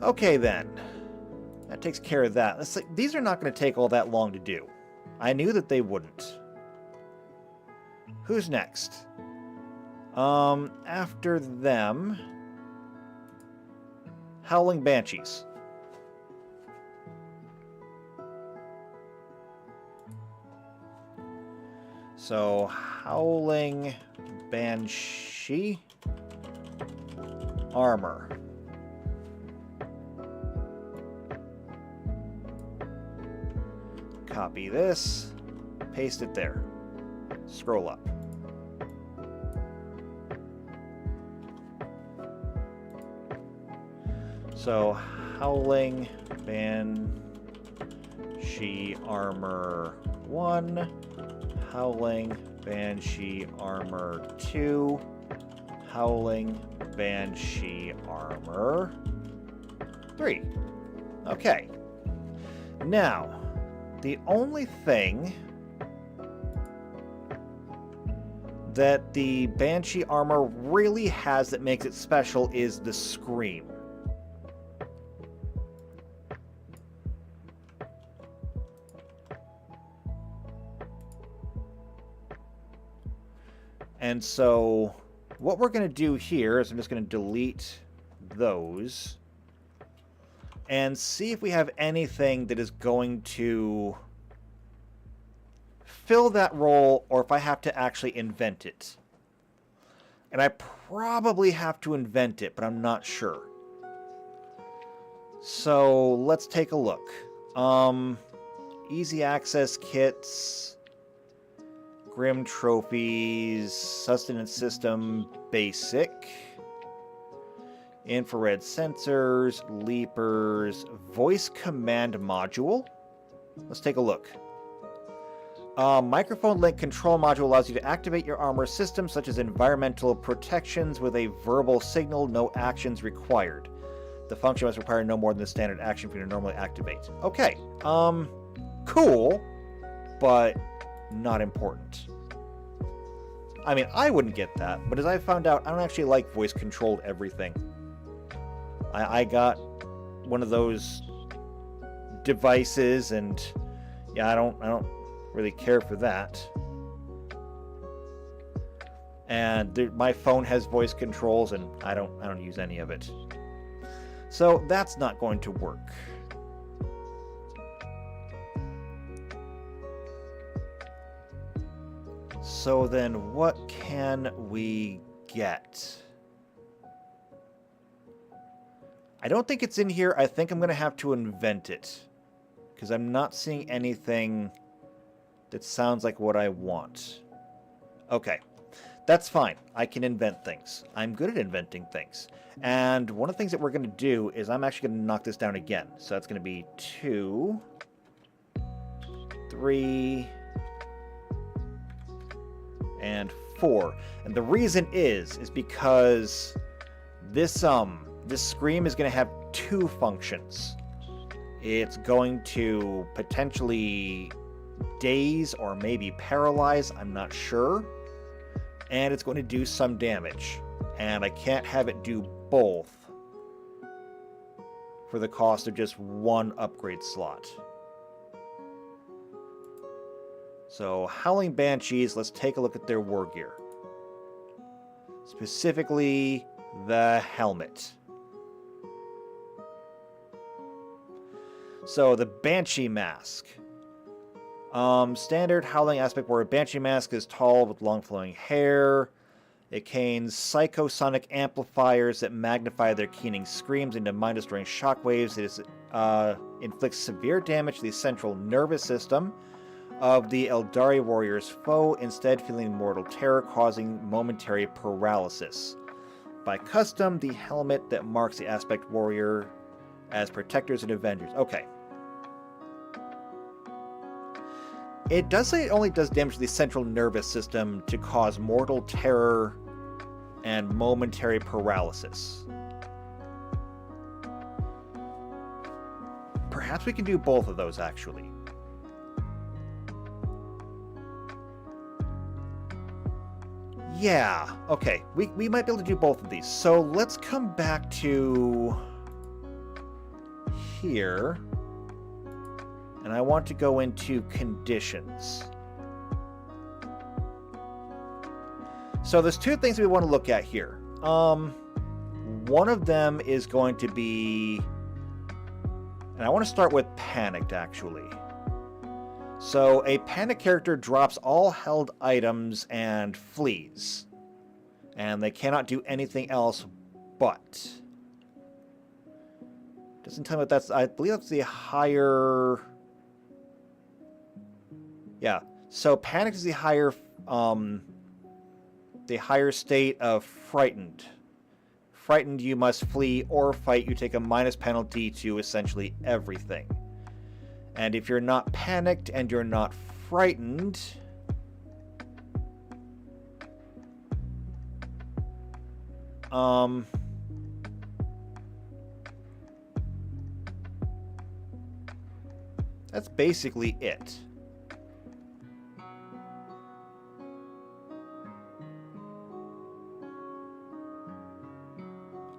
[SPEAKER 1] Okay then. That takes care of that. These are not going to take all that long to do. I knew that they wouldn't. Who's next? After them... Howling Banshees. So, Howling Banshee armor. Copy this, paste it there. Scroll up. So, Howling Banshee armor 1, Howling Banshee armor 2, Howling Banshee armor 3. Okay. Now, the only thing that the Banshee armor really has that makes it special is the scream. And so what we're going to do here is I'm just going to delete those and see if we have anything that is going to fill that role, or if I have to actually invent it. And I probably have to invent it, but I'm not sure. So let's take a look. Easy access kits, Grim trophies, sustenance system, basic. Infrared sensors, leapers, voice command module. Let's take a look. Microphone link control module allows you to activate your armor system, such as environmental protections, with a verbal signal, no actions required. The function must require no more than the standard action for you to normally activate. Okay, cool, but not important. I mean, I wouldn't get that, but as I found out, I don't actually like voice-controlled everything. I got one of those devices, and yeah, I don't really care for that. And my phone has voice controls, and I don't use any of it. So that's not going to work. So then what can we get? I don't think it's in here. I think I'm going to have to invent it, because I'm not seeing anything that sounds like what I want. Okay, that's fine. I can invent things. I'm good at inventing things. And one of the things that we're going to do is I'm actually going to knock this down again. So that's going to be 2, 3, and 4. And the reason is because this scream is going to have 2 functions. It's going to potentially daze or maybe paralyze, I'm not sure. And it's going to do some damage. And I can't have it do both for the cost of just 1 upgrade slot. So, Howling Banshees, let's take a look at their war gear. Specifically, the helmet. So, the Banshee Mask. Standard Howling aspect where a Banshee Mask is tall with long flowing hair. It contains psychosonic amplifiers that magnify their keening screams into mind-destroying shockwaves. It inflicts severe damage to the central nervous system of the Eldari warrior's foe, instead feeling mortal terror, causing momentary paralysis. By custom, the helmet that marks the aspect warrior as protectors and avengers. Okay. It does say it only does damage to the central nervous system to cause mortal terror and momentary paralysis. Perhaps we can do both of those, actually. Yeah, okay. We might be able to do both of these. So let's come back to here. And I want to go into conditions. So there's 2 things we want to look at here. One of them is going to be... And I want to start with panicked, actually. So a panicked character drops all held items and flees. And they cannot do anything else but. Doesn't tell me what that's... I believe that's the higher... Yeah, so panic is the higher state of frightened. Frightened, you must flee or fight. You take a minus penalty to essentially everything. And if you're not panicked and you're not frightened, that's basically it.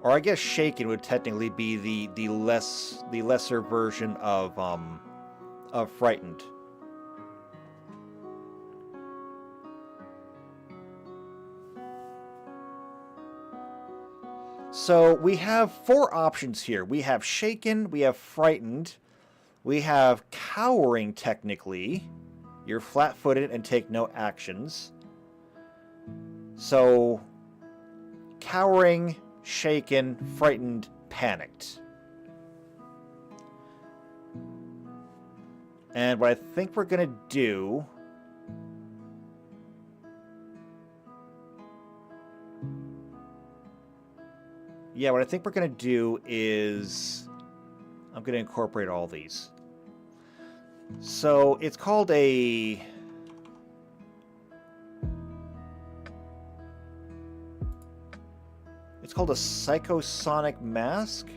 [SPEAKER 1] Or I guess shaken would technically be the lesser version of frightened. So we have 4 options here. We have shaken, we have frightened, we have cowering technically. You're flat-footed and take no actions. So cowering, shaken, frightened, panicked. And what I think we're going to do... Yeah, what I think we're going to do is... I'm going to incorporate all these. So it's called a It's called a psychosonic mask.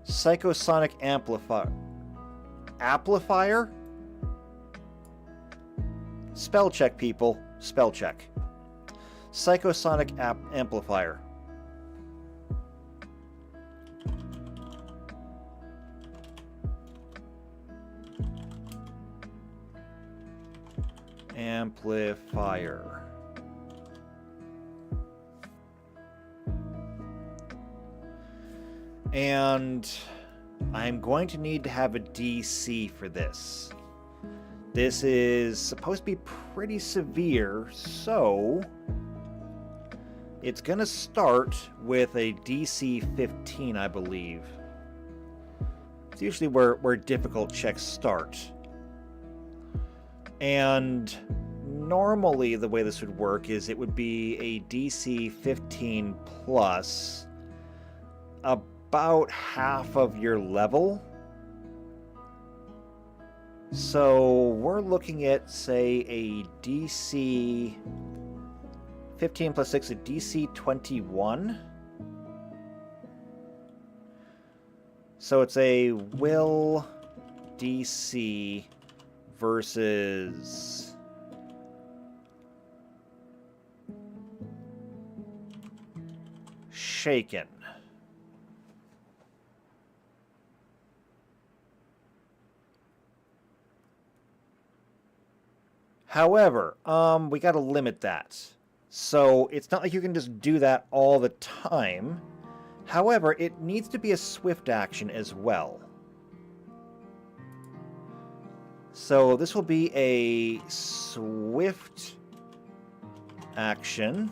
[SPEAKER 1] Psychosonic amplifier. Amplifier? Spell check, people. Spell check. Psychosonic amplifier. Amplifier. And I'm going to need to have a DC for this. This is supposed to be pretty severe, so it's going to start with a DC 15, I believe. It's usually where difficult checks start. And normally the way this would work is it would be a DC 15 plus about half of your level. So we're looking at, say, a DC 15 plus 6, a DC 21. So it's a will DC versus shaken. However, we got to limit that. So it's not like you can just do that all the time. However, it needs to be a swift action as well. So this will be a swift action.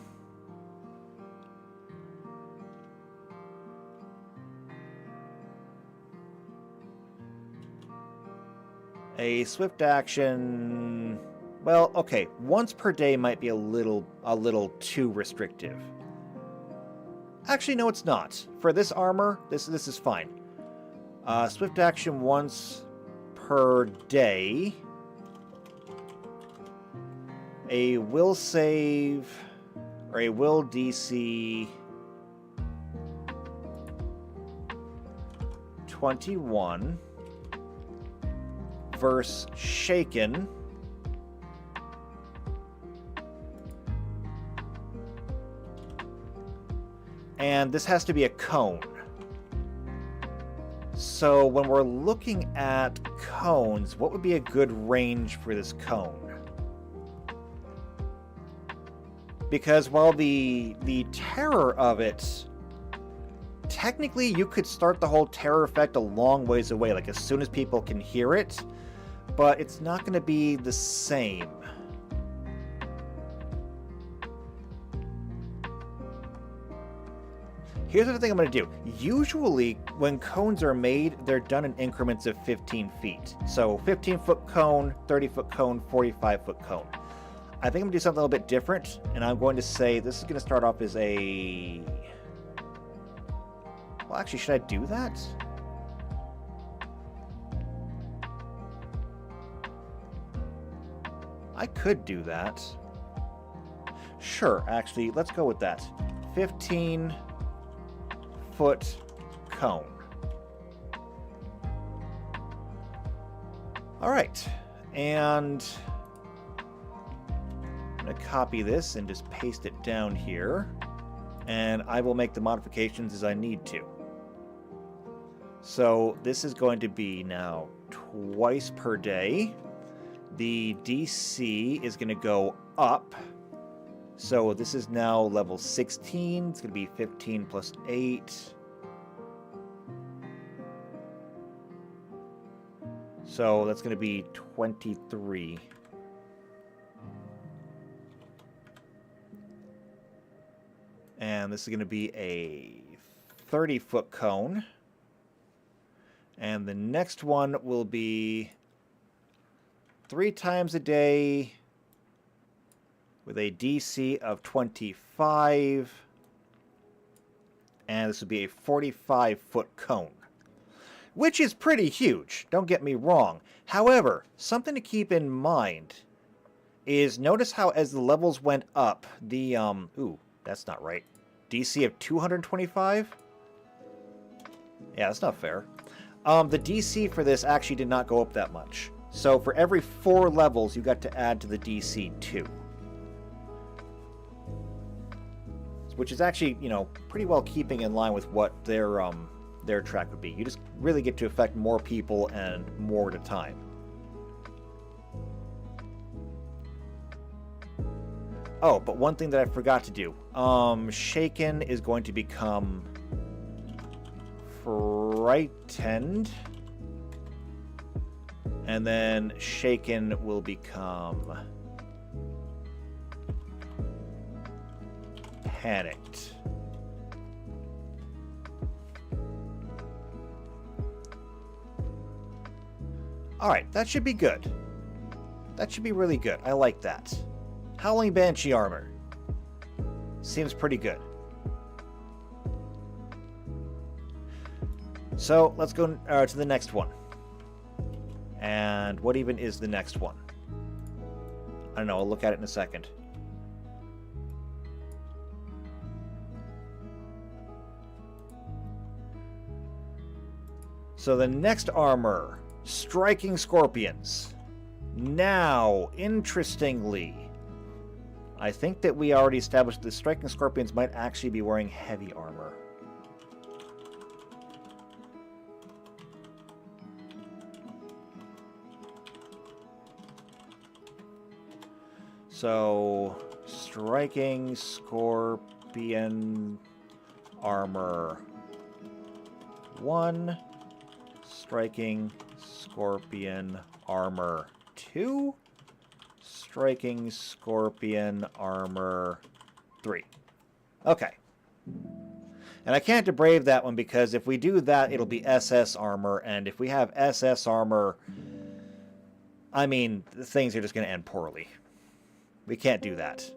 [SPEAKER 1] A swift action... Well, okay, once per day might be a little too restrictive. Actually, no, it's not. For this armor, this is fine. Swift action once per day. A will save, or a will DC 21 versus shaken. And this has to be a cone. So when we're looking at cones, what would be a good range for this cone? Because while the terror of it, technically you could start the whole terror effect a long ways away, like as soon as people can hear it, but it's not going to be the same. Here's what I think I'm going to do. Usually, when cones are made, they're done in increments of 15 feet. So 15-foot cone, 30-foot cone, 45-foot cone. I think I'm going to do something a little bit different, and I'm going to say this is going to start off as a... Well, actually, should I do that? I could do that. Sure, actually, let's go with that. 15... foot cone. All right, and I'm going to copy this and just paste it down here, and I will make the modifications as I need to. So this is going to be now twice per day. The DC is going to go up. So this is now level 16. It's going to be 15 plus 8. So that's going to be 23. And this is going to be a 30-foot cone. And the next one will be 3 times a day with a DC of 25. And this will be a 45-foot cone, which is pretty huge, don't get me wrong. However, something to keep in mind is notice how as the levels went up, the, ooh, that's not right. DC of 225? Yeah, that's not fair. The DC for this actually did not go up that much. So for every 4 levels, you got to add to the DC 2. Which is actually, you know, pretty well keeping in line with what their track would be. You just really get to affect more people and more at a time. Oh, but one thing that I forgot to do. Shaken is going to become frightened. And then Shaken will become panicked. Alright, that should be good. That should be really good. I like that. Howling Banshee armor. Seems pretty good. So, let's go to the next one. And what even is the next one? I don't know, I'll look at it in a second. So the next armor, Striking Scorpions. Now, interestingly, I think that we already established the Striking Scorpions might actually be wearing heavy armor. So, Striking Scorpion armor 1. Striking Scorpion armor 2. Striking Scorpion armor 3. Okay. And I can't debrave that one because if we do that, it'll be SS armor. And if we have SS armor, I mean, things are just going to end poorly. We can't do that.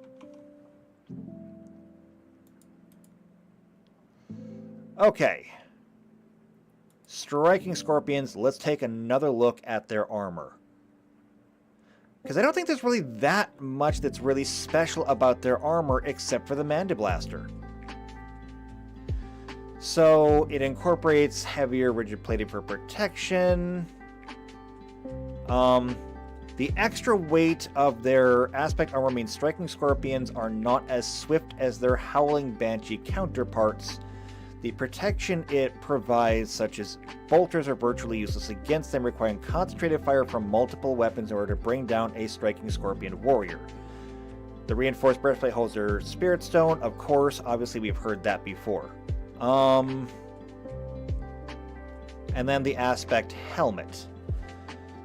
[SPEAKER 1] Okay. Striking Scorpions, let's take another look at their armor. Because I don't think there's really that much that's really special about their armor except for the Mandiblaster. So it incorporates heavier rigid plating for protection. The extra weight of their aspect armor means Striking Scorpions are not as swift as their Howling Banshee counterparts. The protection it provides, such as bolters, are virtually useless against them, requiring concentrated fire from multiple weapons in order to bring down a Striking Scorpion warrior. The reinforced breastplate holds their Spirit Stone, of course. Obviously, we've heard that before. And then the Aspect Helmet.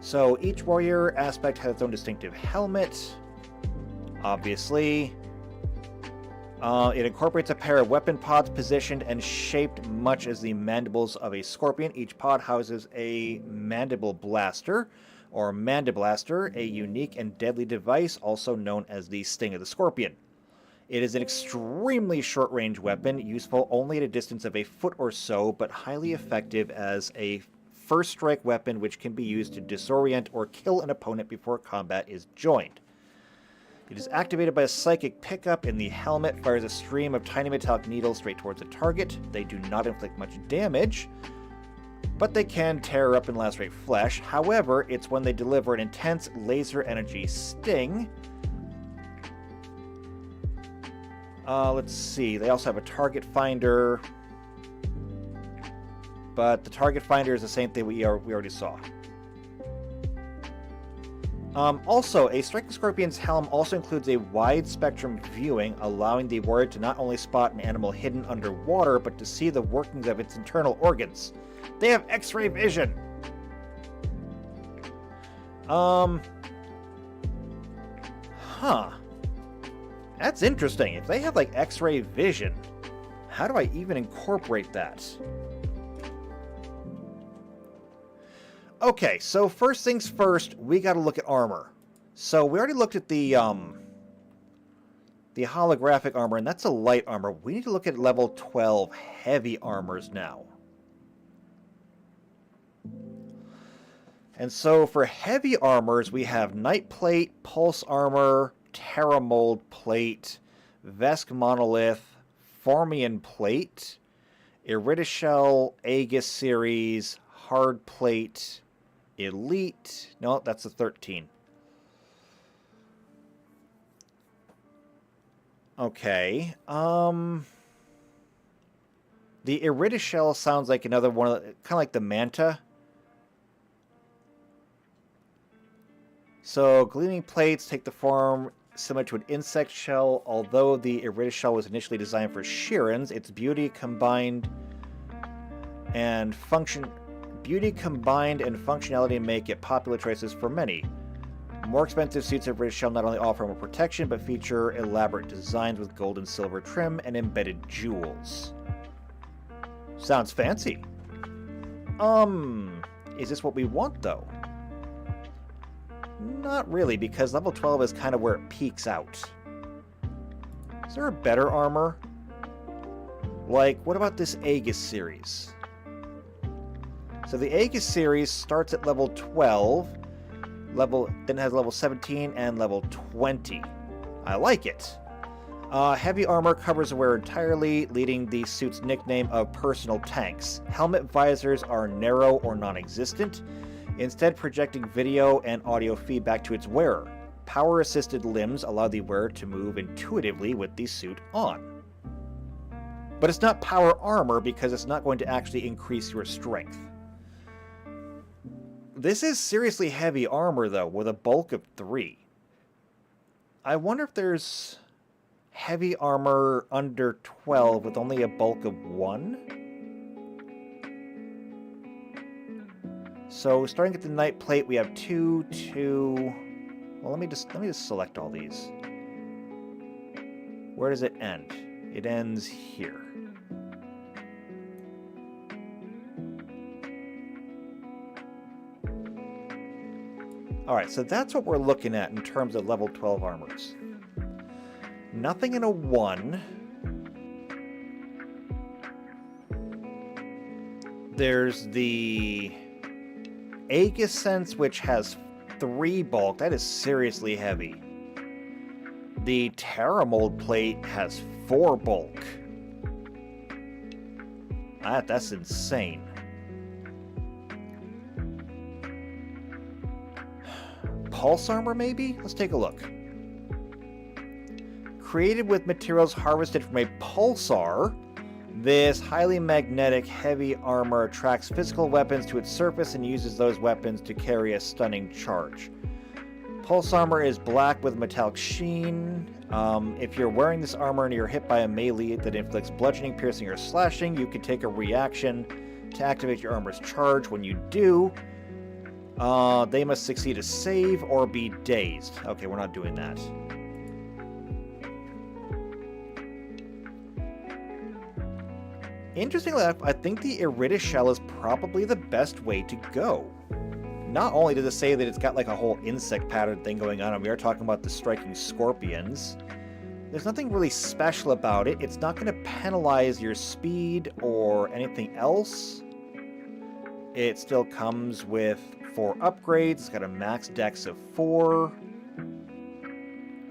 [SPEAKER 1] So each warrior aspect has its own distinctive helmet. Obviously. It incorporates a pair of weapon pods positioned and shaped much as the mandibles of a scorpion. Each pod houses a mandible blaster, or Mandiblaster, a unique and deadly device also known as the Sting of the Scorpion. It is an extremely short-range weapon, useful only at a distance of a foot or so, but highly effective as a first strike weapon which can be used to disorient or kill an opponent before combat is joined. It is activated by a psychic pickup, and the helmet fires a stream of tiny metallic needles straight towards the target. They do not inflict much damage, but they can tear up and lacerate flesh. However, it's when they deliver an intense laser energy sting. Let's see. They also have a target finder, but the target finder is the same thing we already saw. Also, a Striking Scorpion's helm also includes a wide spectrum viewing, allowing the warrior to not only spot an animal hidden underwater, but to see the workings of its internal organs. They have X-ray vision! Huh. That's interesting. If they have, like, X-ray vision, how do I even incorporate that? Okay, so first things first, we gotta look at armor. So we already looked at the holographic armor, and that's a light armor. We need to look at level 12 heavy armors now. And so for heavy armors, we have Knight Plate, Pulse Armor, Terra Mold Plate, Vesk Monolith, Formian Plate, Iridishell, Aegis Series, Hard Plate, Elite. No, that's a 13. Okay. The Iridishell sounds like another one of kind of like the Manta. So gleaming plates take the form similar to an insect shell. Although the Iridishell was initially designed for Shirans, its beauty combined and functionality make it popular choices for many. More expensive suits of Iridishell not only offer more protection, but feature elaborate designs with gold and silver trim and embedded jewels. Sounds fancy. Is this what we want, though? Not really, because level 12 is kind of where it peaks out. Is there a better armor? Like, what about this Aegis series? So the Aegis series starts at level 12, then has level 17 and level 20. I like it. Heavy armor covers the wearer entirely, leading the suit's nickname of personal tanks. Helmet visors are narrow or non-existent, instead projecting video and audio feedback to its wearer. Power-assisted limbs allow the wearer to move intuitively with the suit on. But it's not power armor because it's not going to actually increase your strength. This is seriously heavy armor, though, with a bulk of 3. I wonder if there's heavy armor under 12 with only a bulk of 1? So starting at the Knight Plate, we have 2, 2... Well, let me just select all these. Where does it end? It ends here. Alright, so that's what we're looking at in terms of level 12 armors. Nothing in a 1. There's the Aegis Sense, which has 3 bulk. That is seriously heavy. The Terra Mold Plate has 4 bulk. That's insane. Pulse armor, maybe? Let's take a look. Created with materials harvested from a pulsar, this highly magnetic heavy armor attracts physical weapons to its surface and uses those weapons to carry a stunning charge. Pulse armor is black with metallic sheen. If you're wearing this armor and you're hit by a melee that inflicts bludgeoning, piercing, or slashing, you can take a reaction to activate your armor's charge. When you do, they must succeed a save or be dazed. Okay, we're not doing that. Interestingly enough, I think the Iridishell is probably the best way to go. Not only does it say that it's got like a whole insect pattern thing going on, and we are talking about the striking scorpions, there's nothing really special about it. It's not going to penalize your speed or anything else. It still comes with 4 upgrades. It's got a max dex of 4.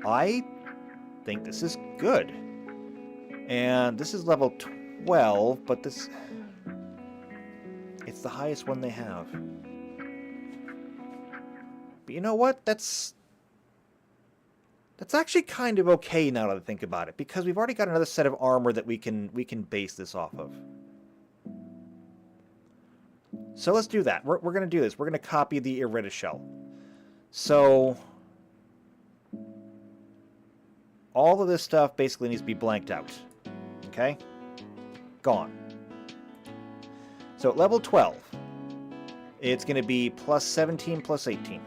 [SPEAKER 1] I think this is good. And this is level 12, but it's the highest one they have. But you know what? That's actually kind of okay now that I think about it, because we've already got another set of armor that we can base this off of. So let's do that. We're going to do this. We're going to copy the Iridishell. So all of this stuff basically needs to be blanked out. Okay? Gone. So at level 12, it's going to be plus 17 plus 18.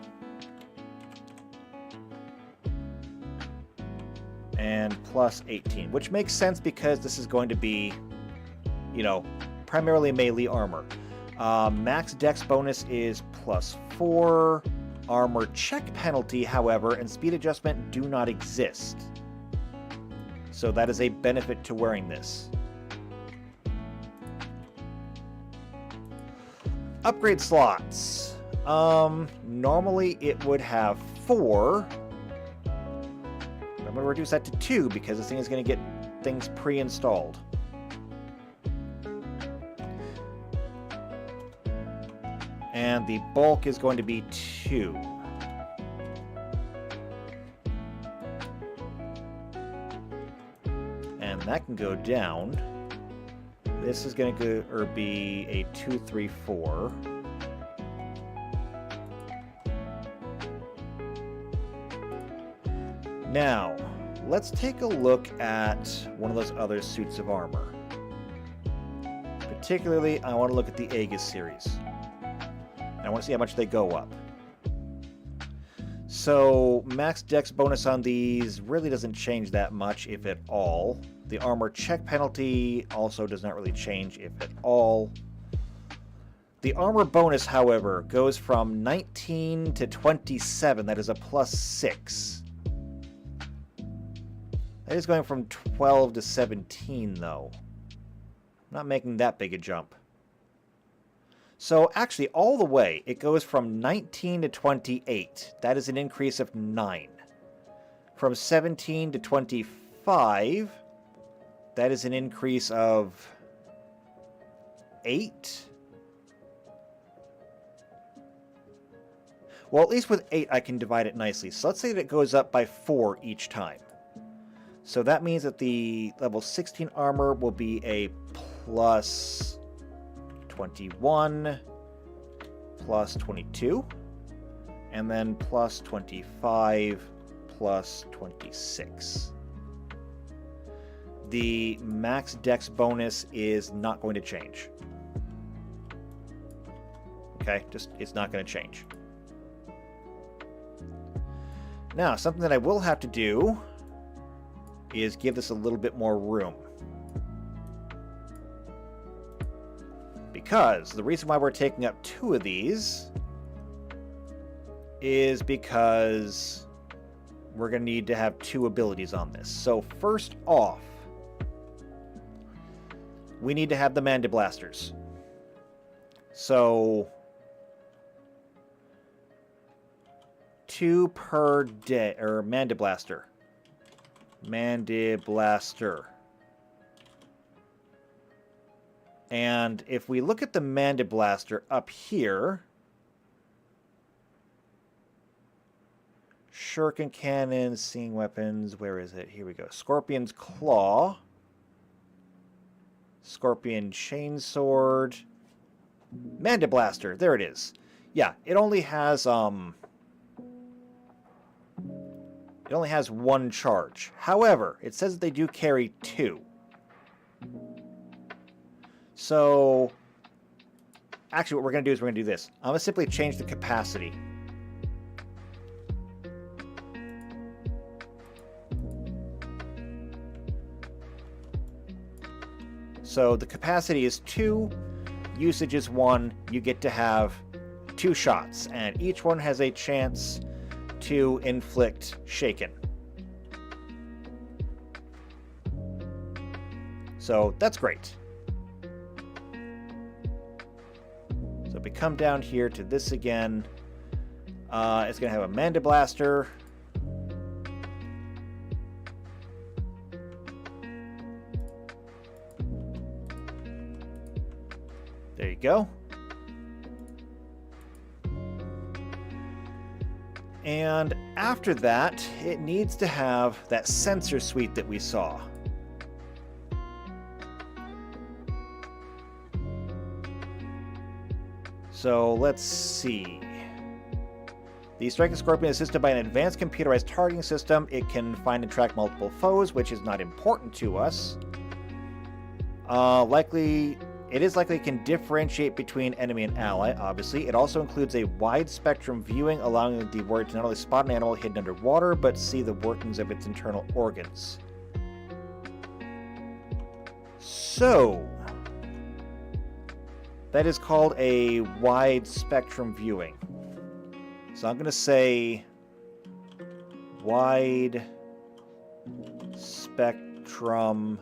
[SPEAKER 1] And plus 18, which makes sense because this is going to be, you know, primarily melee armor. Max dex bonus is plus 4. Armor check penalty, however, and speed adjustment do not exist. So that is a benefit to wearing this. Upgrade slots. Normally it would have 4. I'm going to reduce that to 2 because this thing is going to get things pre-installed. And the bulk is going to be 2. And that can go down. This is going to go, or be a 2, 3, 4. Now, let's take a look at one of those other suits of armor. Particularly, I want to look at the Aegis series. I want to see how much they go up. So, max dex bonus on these really doesn't change that much, if at all. The armor check penalty also does not really change, if at all. The armor bonus, however, goes from 19 to 27. That is a +6. That is going from 12 to 17, though. Not making that big a jump. So actually, all the way, it goes from 19 to 28. That is an increase of 9. From 17 to 25, that is an increase of 8. Well, at least with 8, I can divide it nicely. So let's say that it goes up by 4 each time. So that means that the level 16 armor will be a plus 21, plus 22, and then plus 25, plus 26. The max dex bonus is not going to change. Okay, it's not going to change. Now, something that I will have to do is give this a little bit more room. Because the reason why we're taking up 2 of these is because we're going to need to have 2 abilities on this. So first off, we need to have the Mandiblasters. So 2 per day, or Mandiblaster. Mandiblaster. And if we look at the Mandiblaster up here, Shuriken Cannon, Seeing Weapons, where is it? Here we go. Scorpion's Claw, Scorpion Chainsword, Mandiblaster, there it is. Yeah, it only has 1 charge. However, it says that they do carry 2. So, actually what we're going to do is we're going to do this. I'm going to simply change the capacity. So the capacity is 2, usage is 1, you get to have 2 shots, and each one has a chance to inflict Shaken. So that's great. So if we come down here to this again, it's going to have a Mandiblaster. There you go. And after that, it needs to have that sensor suite that we saw. So let's see. The Striking Scorpion is assisted by an advanced computerized targeting system. It can find and track multiple foes, which is not important to us. It is likely it can differentiate between enemy and ally, obviously. It also includes a wide spectrum viewing, allowing the warrior to not only spot an animal hidden underwater, but see the workings of its internal organs. So, that is called a wide spectrum viewing. So I'm going to say wide spectrum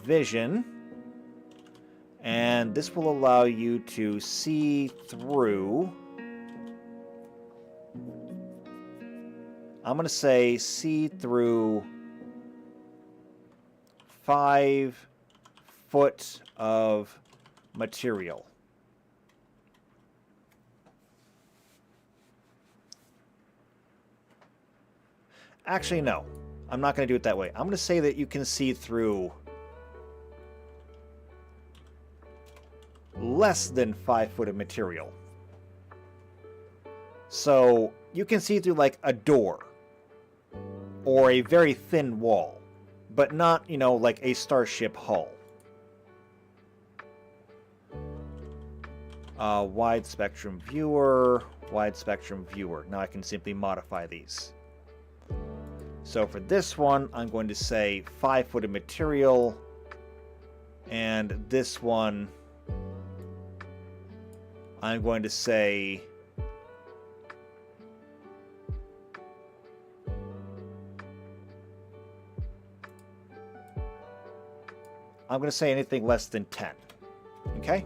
[SPEAKER 1] vision. And this will allow you to see through I'm going to say see through 5 foot of material. Actually, no. I'm not going to do it that way. I'm going to say that you can see through less than 5 foot of material. So you can see through like a door or a very thin wall, but not, you know, like a starship hull. Wide spectrum viewer, wide spectrum viewer. Now I can simply modify these. So for this one, I'm going to say 5 foot of material, and this one, I'm going to say anything less than 10. Okay?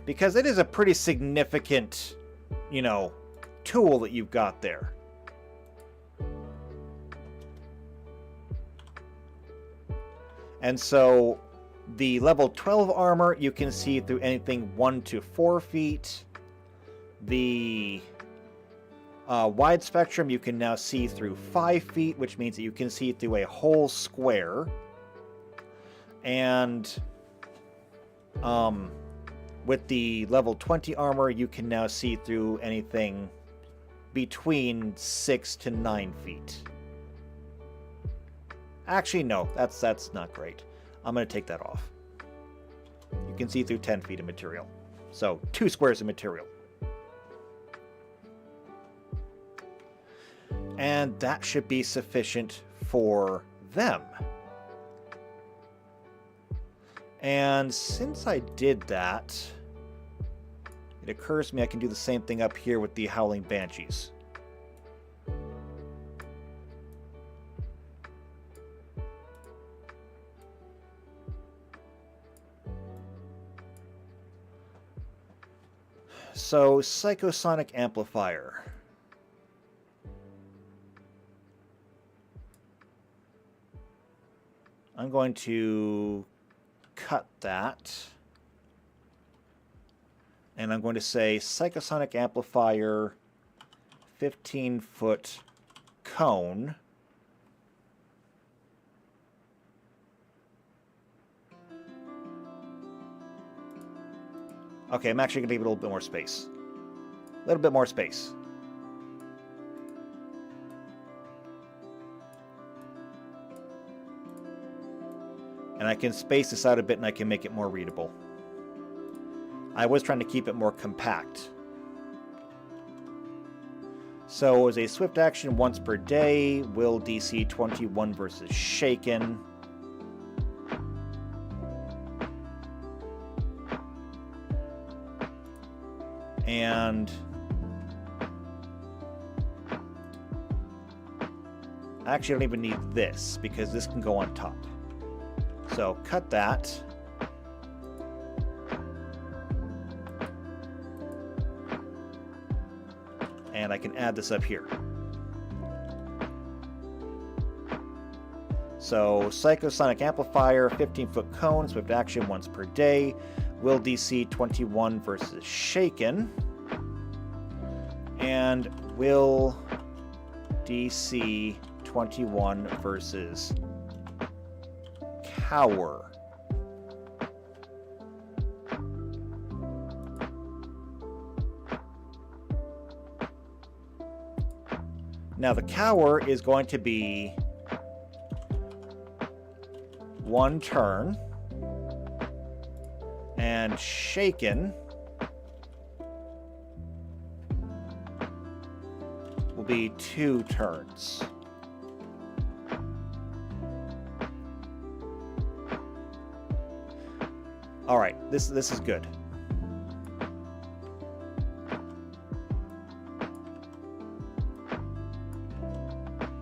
[SPEAKER 1] Because it is a pretty significant, you know, tool that you've got there. And so the level 12 armor, you can see through anything 1 to 4 feet. The wide spectrum, you can now see through 5 feet, which means that you can see through a whole square. And with the level 20 armor, you can now see through anything between 6 to 9 feet. Actually, no, that's not great. I'm going to take that off. You can see through 10 feet of material. So 2 squares of material. And that should be sufficient for them. And since I did that, it occurs to me I can do the same thing up here with the Howling Banshees. So, Psychosonic Amplifier. I'm going to cut that. And I'm going to say Psychosonic Amplifier 15-foot cone. Okay, I'm actually going to give it a little bit more space. A little bit more space. And I can space this out a bit and I can make it more readable. I was trying to keep it more compact. So as a swift action once per day, will DC 21 versus Shaken. And I actually don't even need this because this can go on top. So cut that. And I can add this up here. So Psychosonic Amplifier, 15-foot cone, swift action once per day. Will DC 21 versus Shaken. And will DC 21 versus Cower. Now the Cower is going to be 1 turn. And Shaken will be 2 turns. All right, this is good.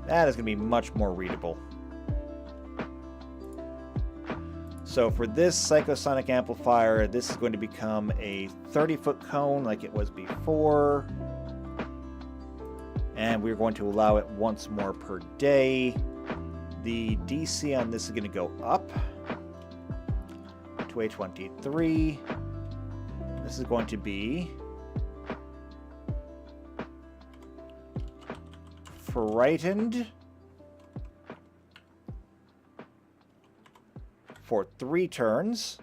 [SPEAKER 1] That is going to be much more readable. So for this Psychosonic Amplifier, this is going to become a 30-foot cone like it was before. And we're going to allow it once more per day. The DC on this is going to go up to a 23. This is going to be frightened for 3 turns.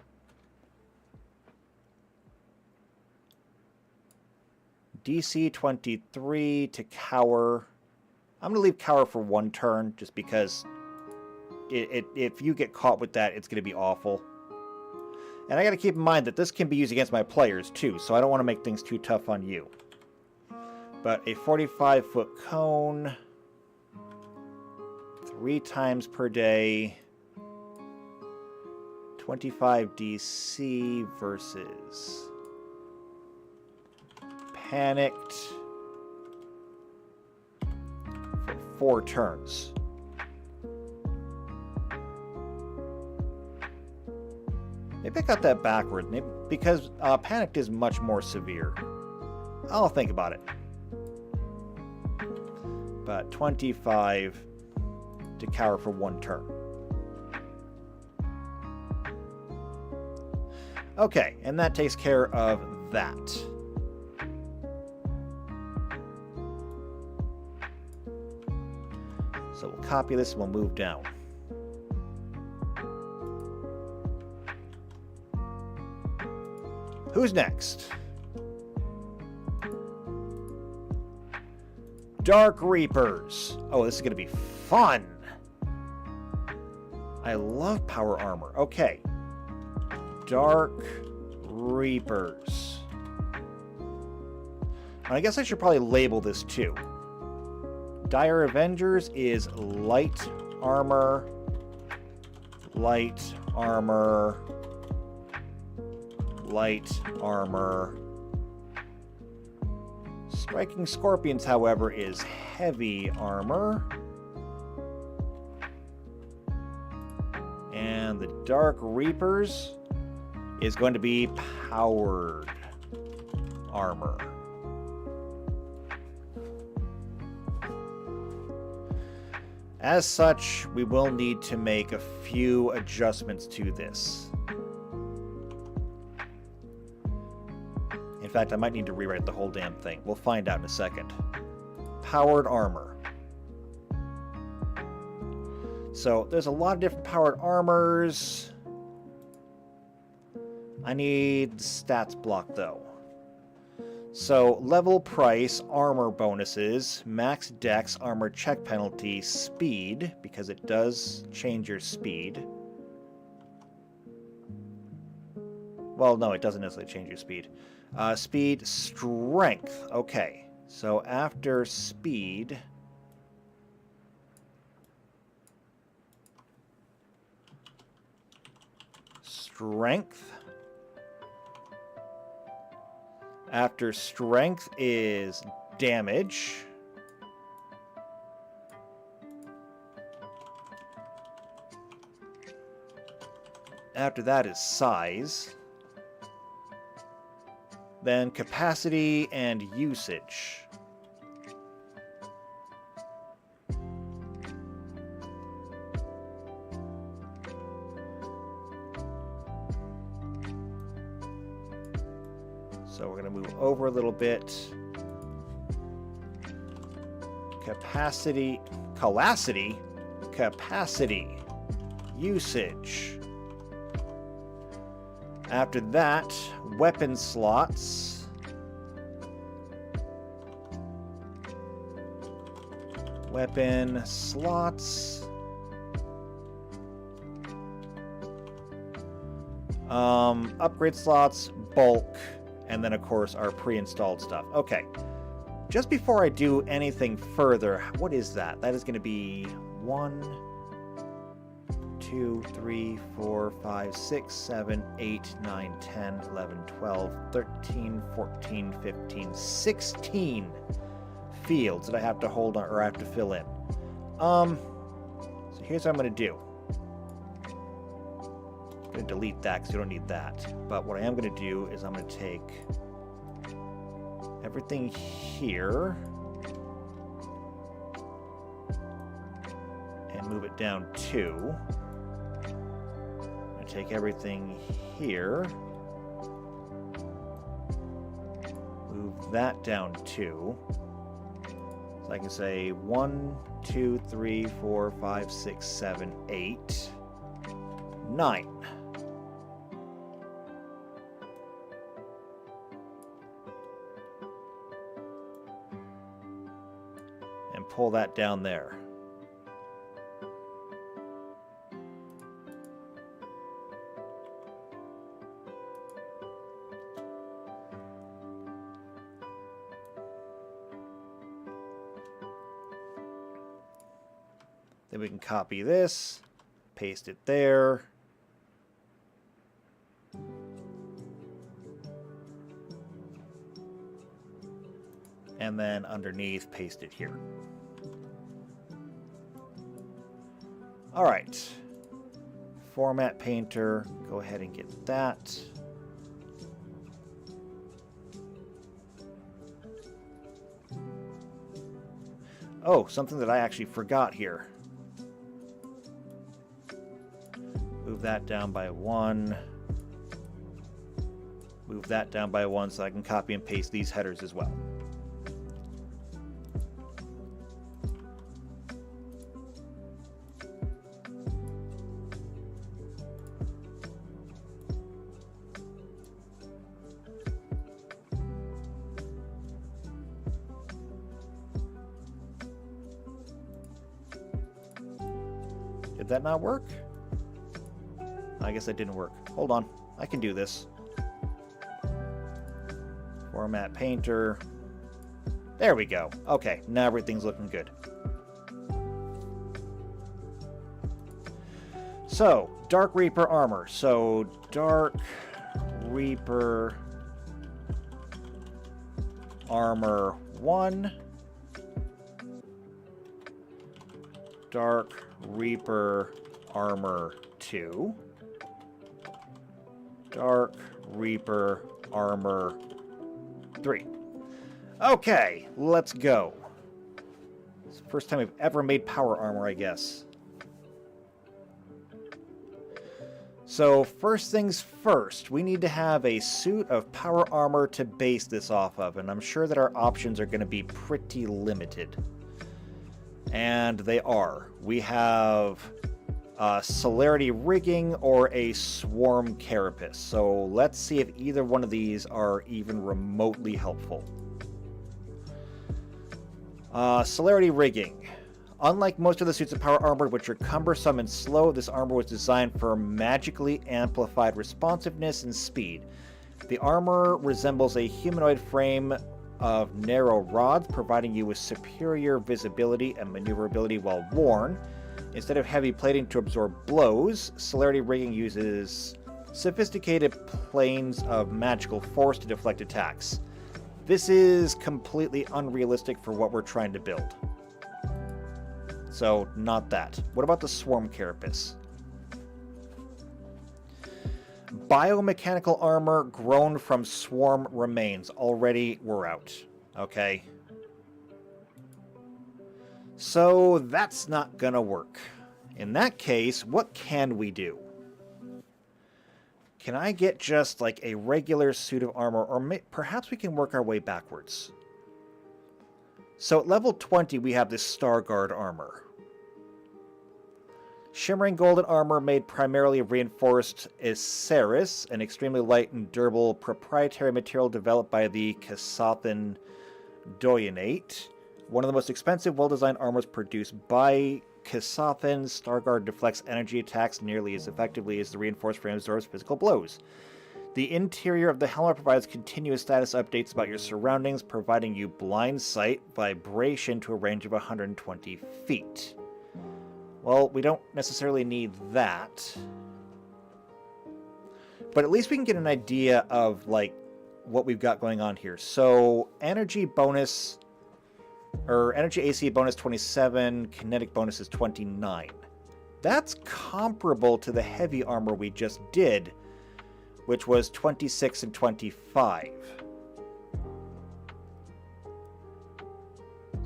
[SPEAKER 1] DC 23 to cower. I'm going to leave cower for 1 turn just because if you get caught with that, it's going to be awful. And I got to keep in mind that this can be used against my players too, so I don't want to make things too tough on you. But a 45-foot cone, 3 times per day, 25 DC versus panicked for 4 turns. Maybe I got that backwards. Maybe because panicked is much more severe. I'll think about it. But 25 to cower for 1 turn. Okay, and that takes care of that. So we'll copy this and we'll move down. Who's next? Dark Reapers. Oh, this is going to be fun. I love power armor. Okay. Dark Reapers. And I guess I should probably label this too. Dire Avengers is light armor, light armor, light armor. Striking Scorpions, however, is heavy armor. And the Dark Reapers is going to be powered armor. As such, we will need to make a few adjustments to this. In fact, I might need to rewrite the whole damn thing. We'll find out in a second. Powered armor. So, there's a lot of different powered armors. I need the stats block, though. So, level price, armor bonuses, max dex, armor check penalty, speed, because it does change your speed. Well, no, it doesn't necessarily change your speed. Speed, strength. Okay, so after speed... strength. After strength is damage. After that is size. Then capacity and usage. So we're going to move over a little bit. Capacity, usage. After that, weapon slots. Weapon slots. Upgrade slots, bulk, and then of course our pre-installed stuff. Okay. Just before I do anything further, what is that? That is going to be 1, 2, 3, 4, 5, 6, 7, 8, 9, 10, 11, 12, 13, 14, 15, 16 fields that I have to hold on or I have to fill in. So here's what I'm going to do. I'm going to delete that because you don't need that. But what I am going to do is I'm going to take everything here and move it down 2. I take everything here, move that down 2. So I can say 1, 2, 3, 4, 5, 6, 7, 8, 9. And pull that down there. Then we can copy this, paste it there. And then underneath, paste it here. All right. Format Painter, go ahead and get that. Oh, something that I actually forgot here. Move that down by 1. Move that down by 1 so I can copy and paste these headers as well. Did that not work? I guess that didn't work. Hold on. I can do this. Format Painter. There we go. Okay, now everything's looking good. So, Dark Reaper armor. So, Dark Reaper armor 1. Dark Reaper armor 2. Dark Reaper armor 3. Okay, let's go. It's the first time we've ever made power armor, I guess. So, first things first, we need to have a suit of power armor to base this off of, and I'm sure that our options are going to be pretty limited. And they are. We have celerity rigging or a swarm carapace. So let's see if either one of these are even remotely helpful. Celerity rigging. Unlike most of the suits of power armor, which are cumbersome and slow, this armor was designed for magically amplified responsiveness and speed. The armor resembles a humanoid frame of narrow rods, providing you with superior visibility and maneuverability while worn. Instead of heavy plating to absorb blows, celerity rigging uses sophisticated planes of magical force to deflect attacks. This is completely unrealistic for what we're trying to build. So, not that. What about the swarm carapace? Biomechanical armor grown from swarm remains. Already, we're out. Okay. So, that's not gonna work. In that case, what can we do? Can I get just like a regular suit of armor, or perhaps we can work our way backwards? So at level 20, we have this Starguard armor. Shimmering golden armor made primarily of reinforced Ceres, an extremely light and durable proprietary material developed by the Kasathan Doyenate. One of the most expensive, well-designed armors produced by Kasathan. Starguard deflects energy attacks nearly as effectively as the reinforced frame absorbs physical blows. The interior of the helmet provides continuous status updates about your surroundings, providing you blind sight vibration to a range of 120 feet. Well, we don't necessarily need that. But at least we can get an idea of, like, what we've got going on here. So, energy bonus, or energy AC bonus 27, kinetic bonus is 29. That's comparable to the heavy armor we just did, which was 26 and 25.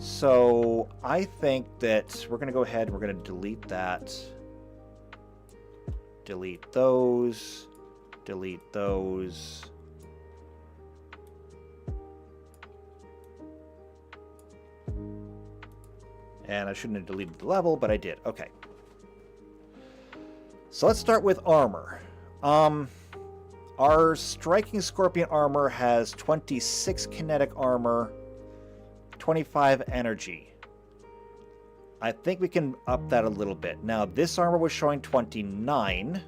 [SPEAKER 1] So I think that we're going to go ahead and we're going to delete that. Delete those. Delete those. And I shouldn't have deleted the level, but I did. Okay. So let's start with armor. Our Striking Scorpion armor has 26 kinetic armor, 25 energy. I think we can up that a little bit. Now, this armor was showing 29.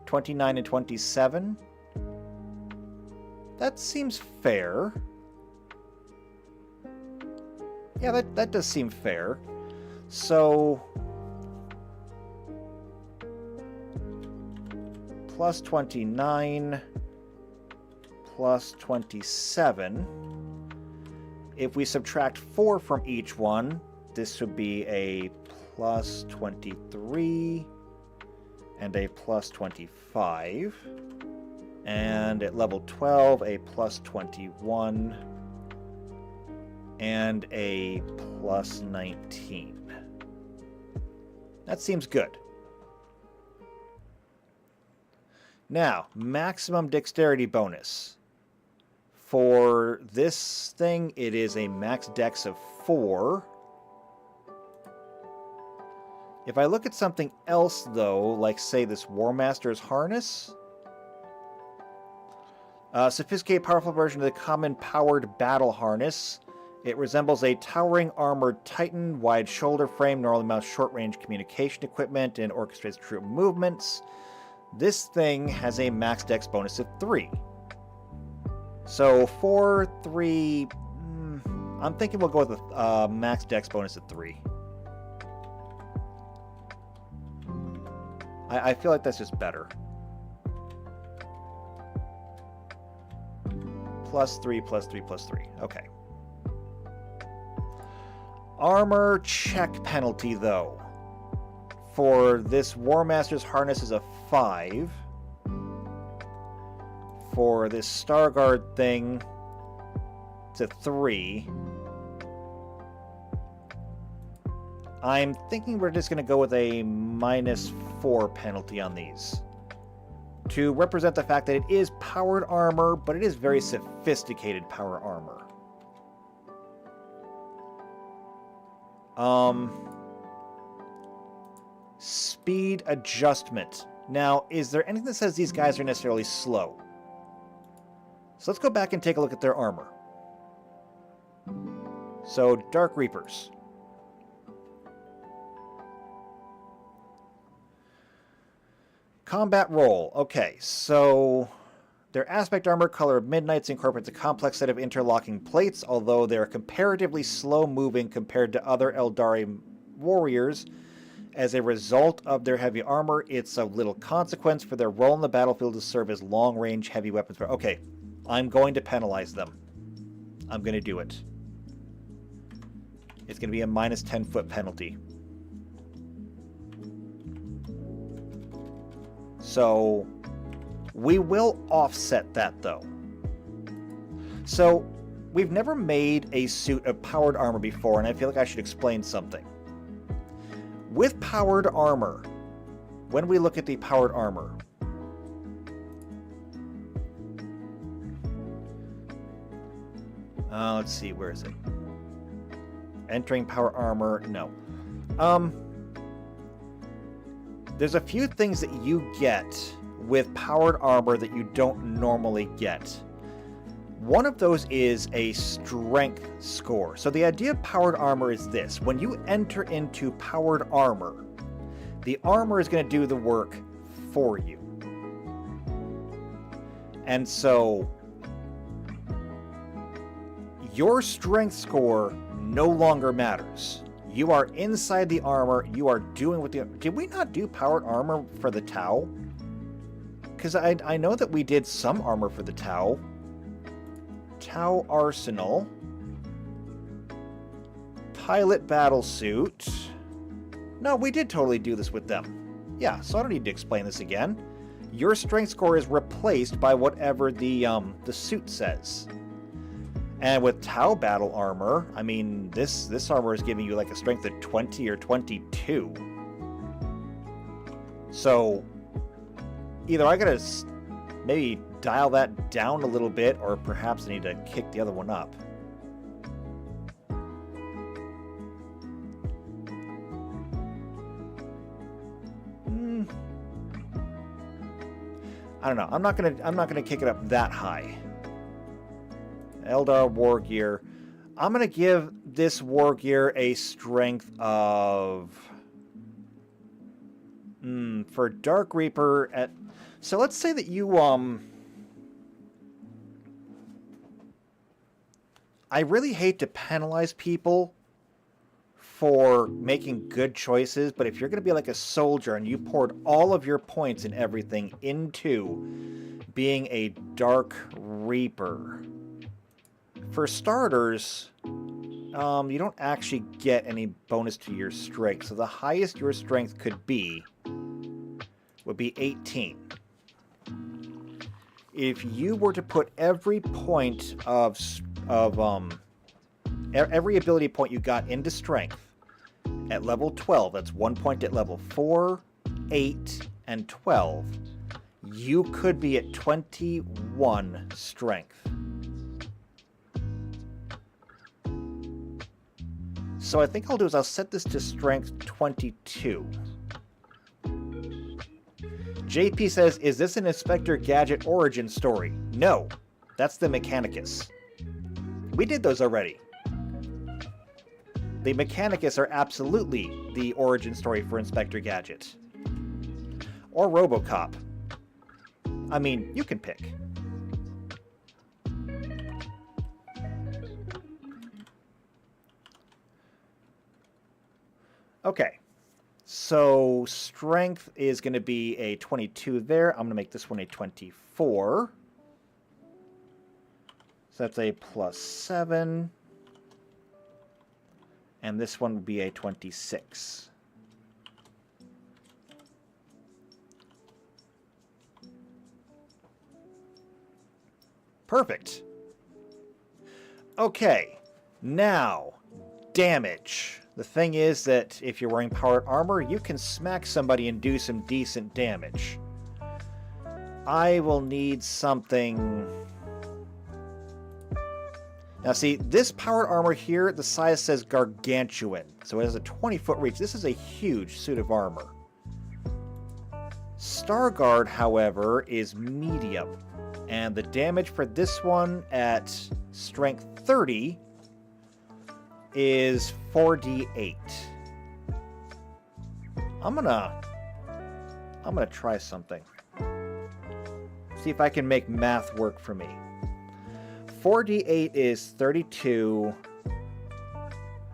[SPEAKER 1] 29 and 27. That seems fair. Yeah, that does seem fair. So, plus 29, plus 27. If we subtract 4 from each one, this would be a plus 23 and a plus 25. And at level 12, a plus 21 and a plus 19. That seems good. Now, maximum dexterity bonus. For this thing, it is a max dex of 4. If I look at something else, though, like, say, this War Master's Harness, sophisticated, powerful version of the common powered battle harness. It resembles a towering armored titan, wide shoulder frame, normally mounts short-range communication equipment, and orchestrates troop movements. This thing has a max dex bonus of 3. So 4, 3... I'm thinking we'll go with a max dex bonus of 3. I feel like that's just better. Plus 3, plus 3, plus 3. Okay. Armor check penalty, though. For this War Master's Harness is a 5. For this Starguard thing, it's a 3. I'm thinking we're just going to go with a -4 penalty on these, to represent the fact that it is powered armor, but it is very sophisticated power armor. Speed adjustment. Now, is there anything that says these guys are necessarily slow? So let's go back and take a look at their armor. So, Dark Reapers. Combat roll. Okay, so their aspect armor, color of midnights, incorporates a complex set of interlocking plates, although they're comparatively slow-moving compared to other Eldari warriors. As a result of their heavy armor, it's of little consequence for their role in the battlefield to serve as long-range heavy weapons. Okay, I'm going to penalize them. I'm going to do it. It's going to be a -10-foot penalty. So, we will offset that, though. So, we've never made a suit of powered armor before, and I feel like I should explain something. With powered armor, when we look at the powered armor, let's see, where is it? Entering power armor, no. There's a few things that you get with powered armor that you don't normally get. One of those is a strength score. So the idea of powered armor is this. When you enter into powered armor, the armor is going to do the work for you. And so your strength score no longer matters. You are inside the armor. You are doing what the... Did we not do powered armor for the Tau? Because I know that we did some armor for the Tau. Tau Arsenal. Pilot Battlesuit. No, we did totally do this with them. Yeah, so I don't need to explain this again. Your strength score is replaced by whatever the suit says. And with Tau battle armor, I mean, this armor is giving you like a strength of 20 or 22. So either I gotta maybe dial that down a little bit, or perhaps I need to kick the other one up. I don't know. I'm not gonna kick it up that high. Eldar War Gear. I'm gonna give this War Gear a strength of for Dark Reaper at. So let's say that you I really hate to penalize people for making good choices, but if you're going to be like a soldier and you poured all of your points and everything into being a Dark Reaper, for starters, you don't actually get any bonus to your strength. So the highest your strength could be would be 18. If you were to put every point of every ability point you got into strength at level 12, that's 1 point at level 4, 8, and 12, you could be at 21 strength. So I think I'll do is I'll set this to strength 22. JP says, is this an Inspector Gadget origin story? No, that's the Mechanicus. We did those already. The Mechanicus are absolutely the origin story for Inspector Gadget. Or RoboCop. I mean, you can pick. Okay. So strength is going to be a 22 there. I'm going to make this one a 24. So that's a +7. And this one would be a 26. Perfect. Okay, now, damage. The thing is that if you're wearing powered armor, you can smack somebody and do some decent damage. I will need something. Now see, this powered armor here, the size says gargantuan, so it has a 20-foot reach. This is a huge suit of armor. Starguard, however, is medium, and the damage for this one at strength 30 is 4d8. I'm gonna try something. See if I can make math work for me. 4d8 is 32,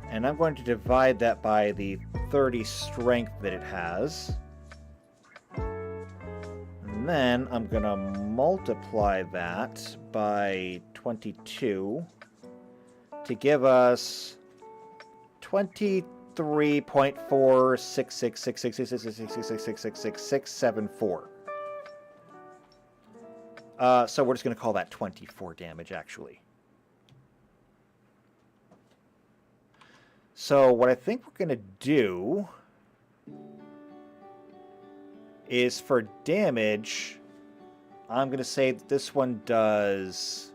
[SPEAKER 1] and I'm going to divide that by the 30 strength that it has. And then I'm going to multiply that by 22 to give us 23.4666666666666674. So we're just going to call that 24 damage, actually. So what I think we're going to do is for damage, I'm going to say that this one does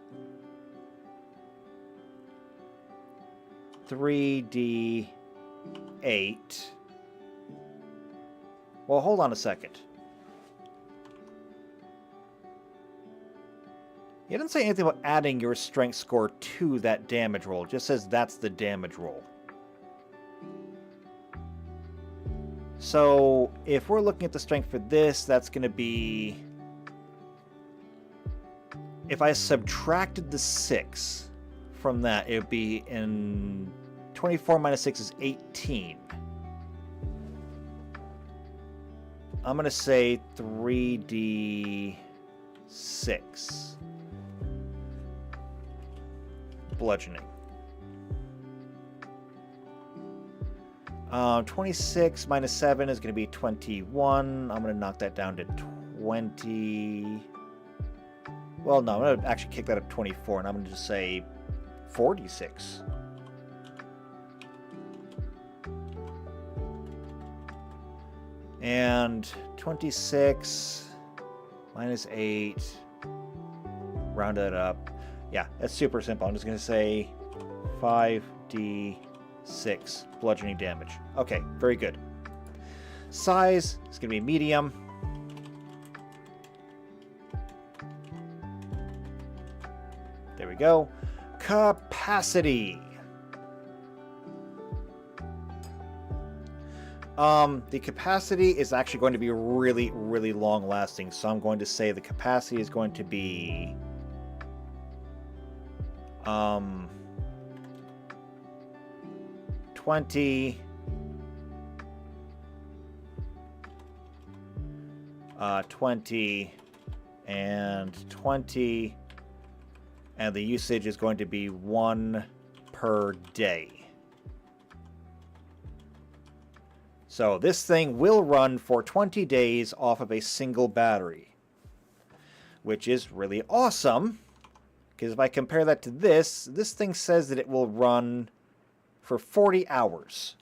[SPEAKER 1] 3d8. Well, hold on a second. It doesn't say anything about adding your strength score to that damage roll. It just says that's the damage roll. So, if we're looking at the strength for this, that's going to be... If I subtracted the 6 from that, it would be in... 24 minus 6 is 18. I'm going to say 3d6. Bludgeoning. 26 minus 7 is going to be 21. I'm going to knock that down to 20. Well, no, I'm going to actually kick that up to 24, and I'm going to just say 46. And 26 minus 8. Round that up. Yeah, that's super simple. I'm just going to say 5d6 bludgeoning damage. Okay, very good. Size is going to be medium. There we go. Capacity. The capacity is actually going to be really, really long lasting. So I'm going to say the capacity is going to be 20, 20, and 20, and the usage is going to be 1 per day. So this thing will run for 20 days off of a single battery, which is really awesome, because if I compare that to this thing says that it will run for 40 hours.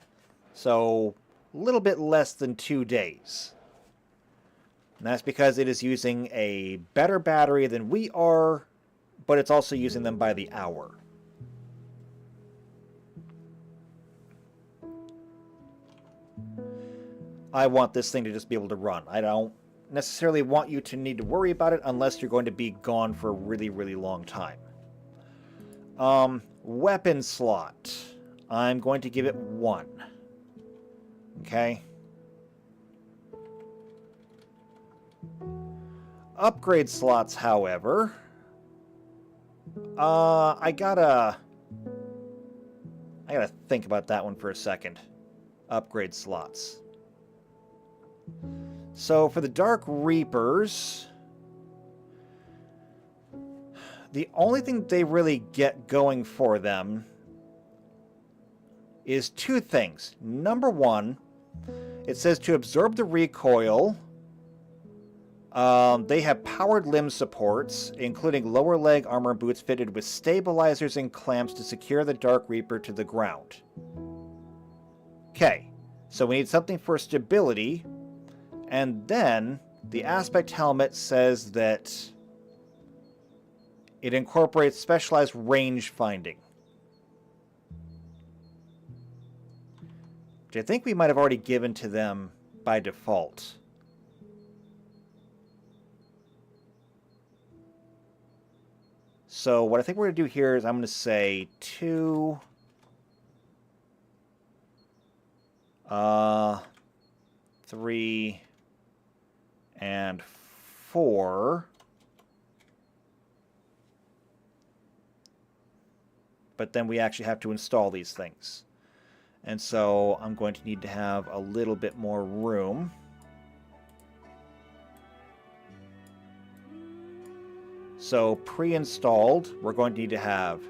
[SPEAKER 1] So a little bit less than 2 days. And that's because it is using a better battery than we are, but it's also using them by the hour. I want this thing to just be able to run. I don't necessarily want you to need to worry about it unless you're going to be gone for a really, really long time. Weapon slot. I'm going to give it 1. Okay. Upgrade slots, however, I gotta think about that one for a second. Upgrade slots. So for the Dark Reapers, the only thing they really get going for them is 2 things. Number 1, it says to absorb the recoil. They have powered limb supports, including lower leg armor boots fitted with stabilizers and clamps to secure the Dark Reaper to the ground. Okay, so we need something for stability, and then the aspect helmet says that it incorporates specialized range finding, which I think we might have already given to them by default. So what I think we're going to do here is I'm going to say 2, 3, and 4. But then we actually have to install these things. And so I'm going to need to have a little bit more room. So pre-installed, we're going to need to have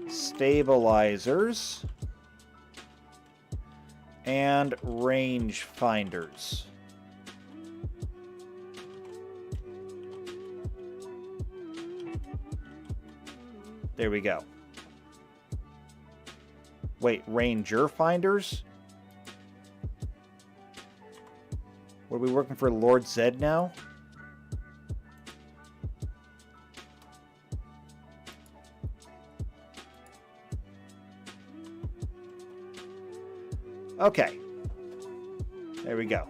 [SPEAKER 1] stabilizers and range finders. There we go. Wait, ranger finders? What, are we working for Lord Zed now? Okay. There we go.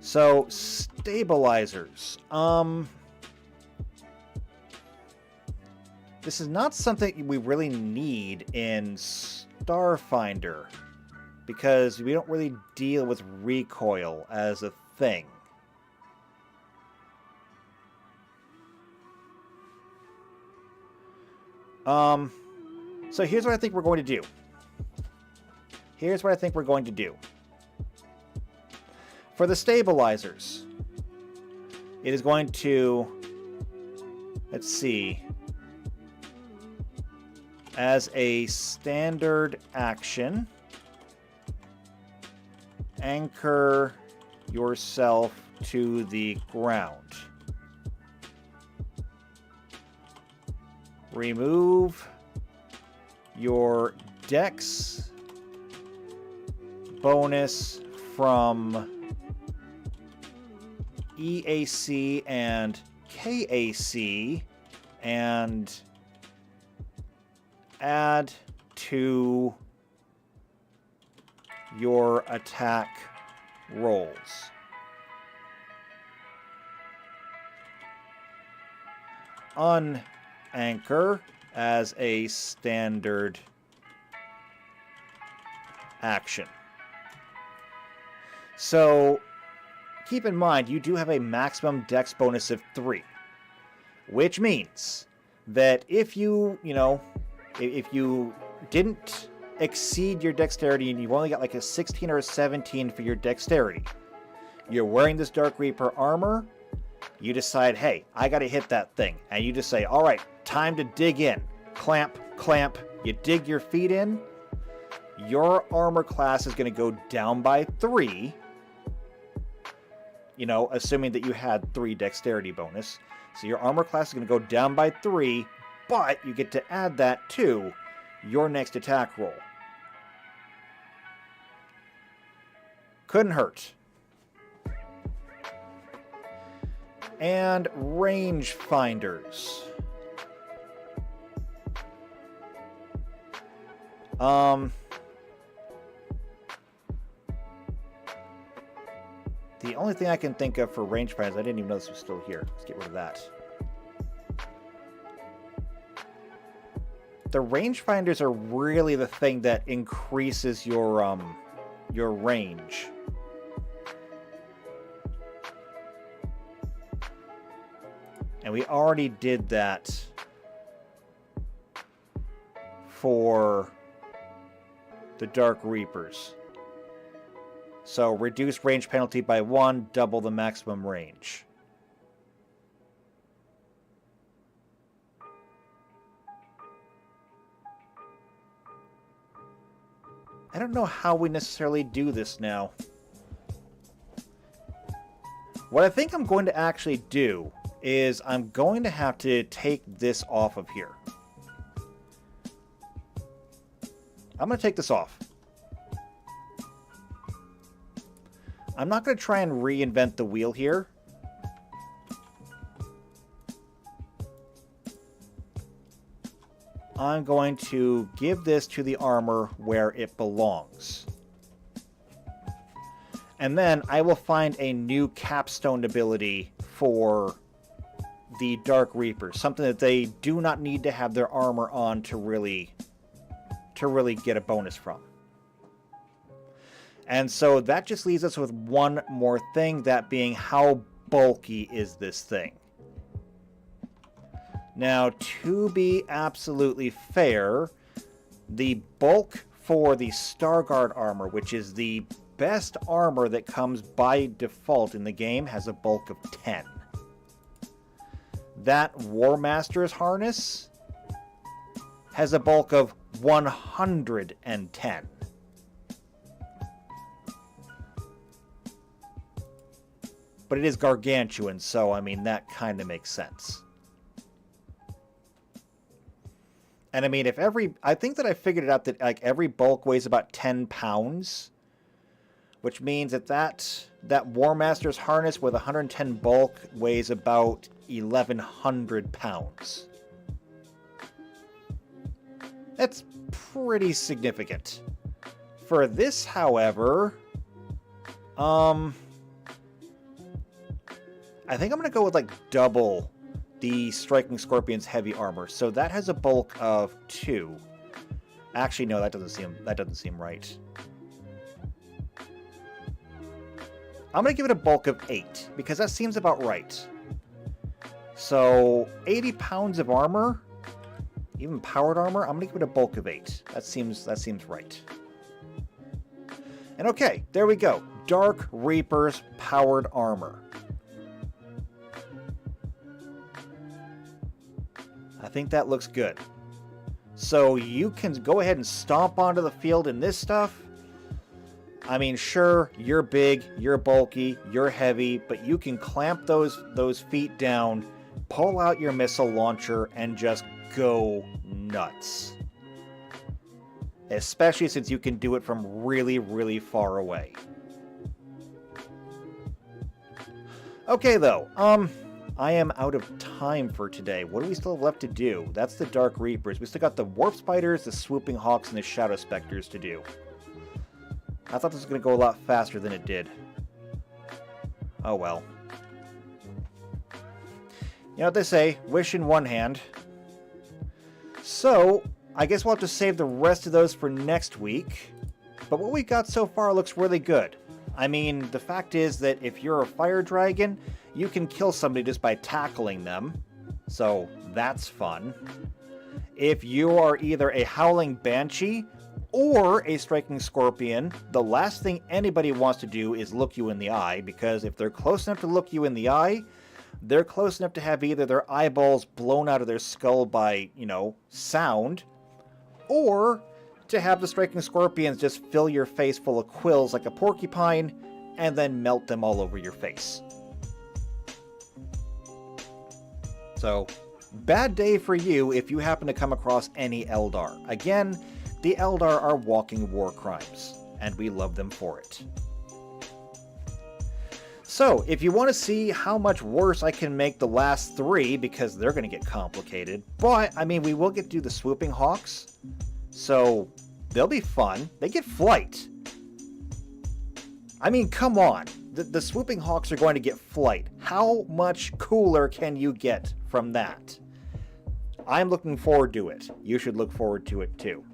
[SPEAKER 1] So, stabilizers. This is not something we really need in Starfinder, because we don't really deal with recoil as a thing. So here's what I think we're going to do. Here's what I think we're going to do. For the stabilizers, it is going to, let's see, as a standard action, anchor yourself to the ground. Remove your dex bonus from EAC and KAC and add to your attack rolls. Unanchor as a standard action. So keep in mind, you do have a maximum dex bonus of 3, which means that if you didn't exceed your dexterity and you've only got like a 16 or a 17 for your dexterity, you're wearing this Dark Reaper armor, you decide, hey, I gotta hit that thing, and you just say, all right, time to dig in. Clamp, clamp, you dig your feet in, your armor class is going to go down by 3, assuming that you had 3 dexterity bonus. So your armor class is going to go down by 3, but you get to add that to your next attack roll. Couldn't hurt. And range finders. The only thing I can think of for rangefinders, I didn't even know this was still here. Let's get rid of that. The rangefinders are really the thing that increases your range. And we already did that for the Dark Reapers. So reduce range penalty by 1, double the maximum range. I don't know how we necessarily do this now. What I think I'm going to actually do is I'm going to have to take this off of here. I'm going to take this off. I'm not going to try and reinvent the wheel here. I'm going to give this to the armor where it belongs. And then I will find a new capstone ability for the Dark Reapers. Something that they do not need to have their armor on to really get a bonus from. And so that just leaves us with one more thing, that being how bulky is this thing? Now, to be absolutely fair, the bulk for the Starguard armor, which is the best armor that comes by default in the game, has a bulk of 10. That War Master's harness has a bulk of 110. But it is gargantuan, so, I mean, that kind of makes sense. And, I mean, I think that I figured it out that, like, every bulk weighs about 10 pounds, which means that War Master's harness with 110 bulk weighs about 1,100 pounds. That's pretty significant. For this, however, I think I'm going to go with, like, double the Striking Scorpion's heavy armor. So that has a bulk of 2. Actually, no, that doesn't seem right. I'm going to give it a bulk of 8, because that seems about right. So, 80 pounds of armor, even powered armor, I'm going to give it a bulk of 8. That seems right. And okay, there we go. Dark Reaper's powered armor. I think that looks good. So you can go ahead and stomp onto the field in this stuff. I mean, sure, you're big, you're bulky, you're heavy, but you can clamp those feet down, pull out your missile launcher, and just go nuts. especially since you can do it from really, really far away. Okay, though, I am out of time for today. What do we still have left to do? That's the Dark Reapers. We still got the Warp Spiders, the Swooping Hawks, and the Shadow Specters to do. I thought this was going to go a lot faster than it did. Oh well. You know what they say, wish in one hand. So, I guess we'll have to save the rest of those for next week. But what we got so far looks really good. I mean, the fact is that if you're a fire dragon, you can kill somebody just by tackling them. So, that's fun. If you are either a howling banshee or a striking scorpion, the last thing anybody wants to do is look you in the eye, because if they're close enough to look you in the eye, they're close enough to have either their eyeballs blown out of their skull by, sound, or to have the striking scorpions just fill your face full of quills like a porcupine, and then melt them all over your face. So, bad day for you if you happen to come across any Eldar. Again, the Eldar are walking war crimes, and we love them for it. So, if you want to see how much worse I can make the last three, because they're going to get complicated, but, I mean, we will get to do the Swooping Hawks, so they'll be fun. They get flight. I mean, come on. The Swooping Hawks are going to get flight. How much cooler can you get from that? I'm looking forward to it. You should look forward to it too.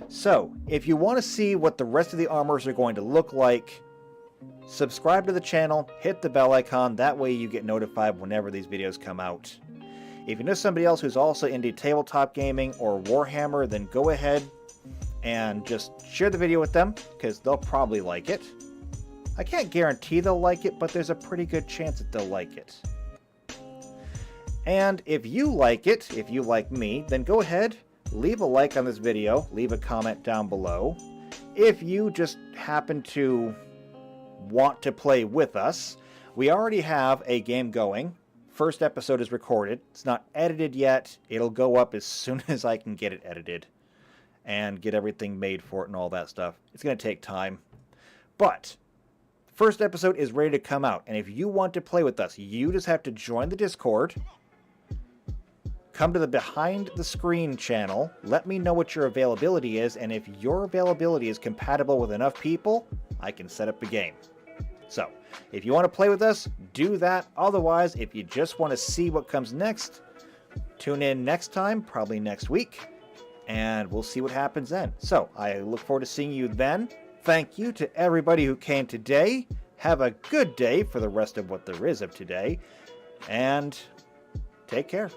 [SPEAKER 1] So, if you want to see what the rest of the armors are going to look like, subscribe to the channel, hit the bell icon, that way you get notified whenever these videos come out. If you know somebody else who's also into tabletop gaming or Warhammer, then go ahead and just share the video with them, because they'll probably like it. I can't guarantee they'll like it, but there's a pretty good chance that they'll like it. And if you like it, if you like me, then go ahead, leave a like on this video, leave a comment down below. If you just happen to want to play with us, we already have a game going. First episode is recorded. It's not edited yet. It'll go up as soon as I can get it edited and get everything made for it and all that stuff. It's going to take time. But first episode is ready to come out, and if you want to play with us, you just have to join the Discord, come to the behind the screen channel, let me know what your availability is, and if your availability is compatible with enough people, I can set up a game. So, if you want to play with us, do that. Otherwise, if you just want to see what comes next, tune in next time, probably next week, and we'll see what happens then. So, I look forward to seeing you then. Thank you to everybody who came today. Have a good day for the rest of what there is of today, and take care.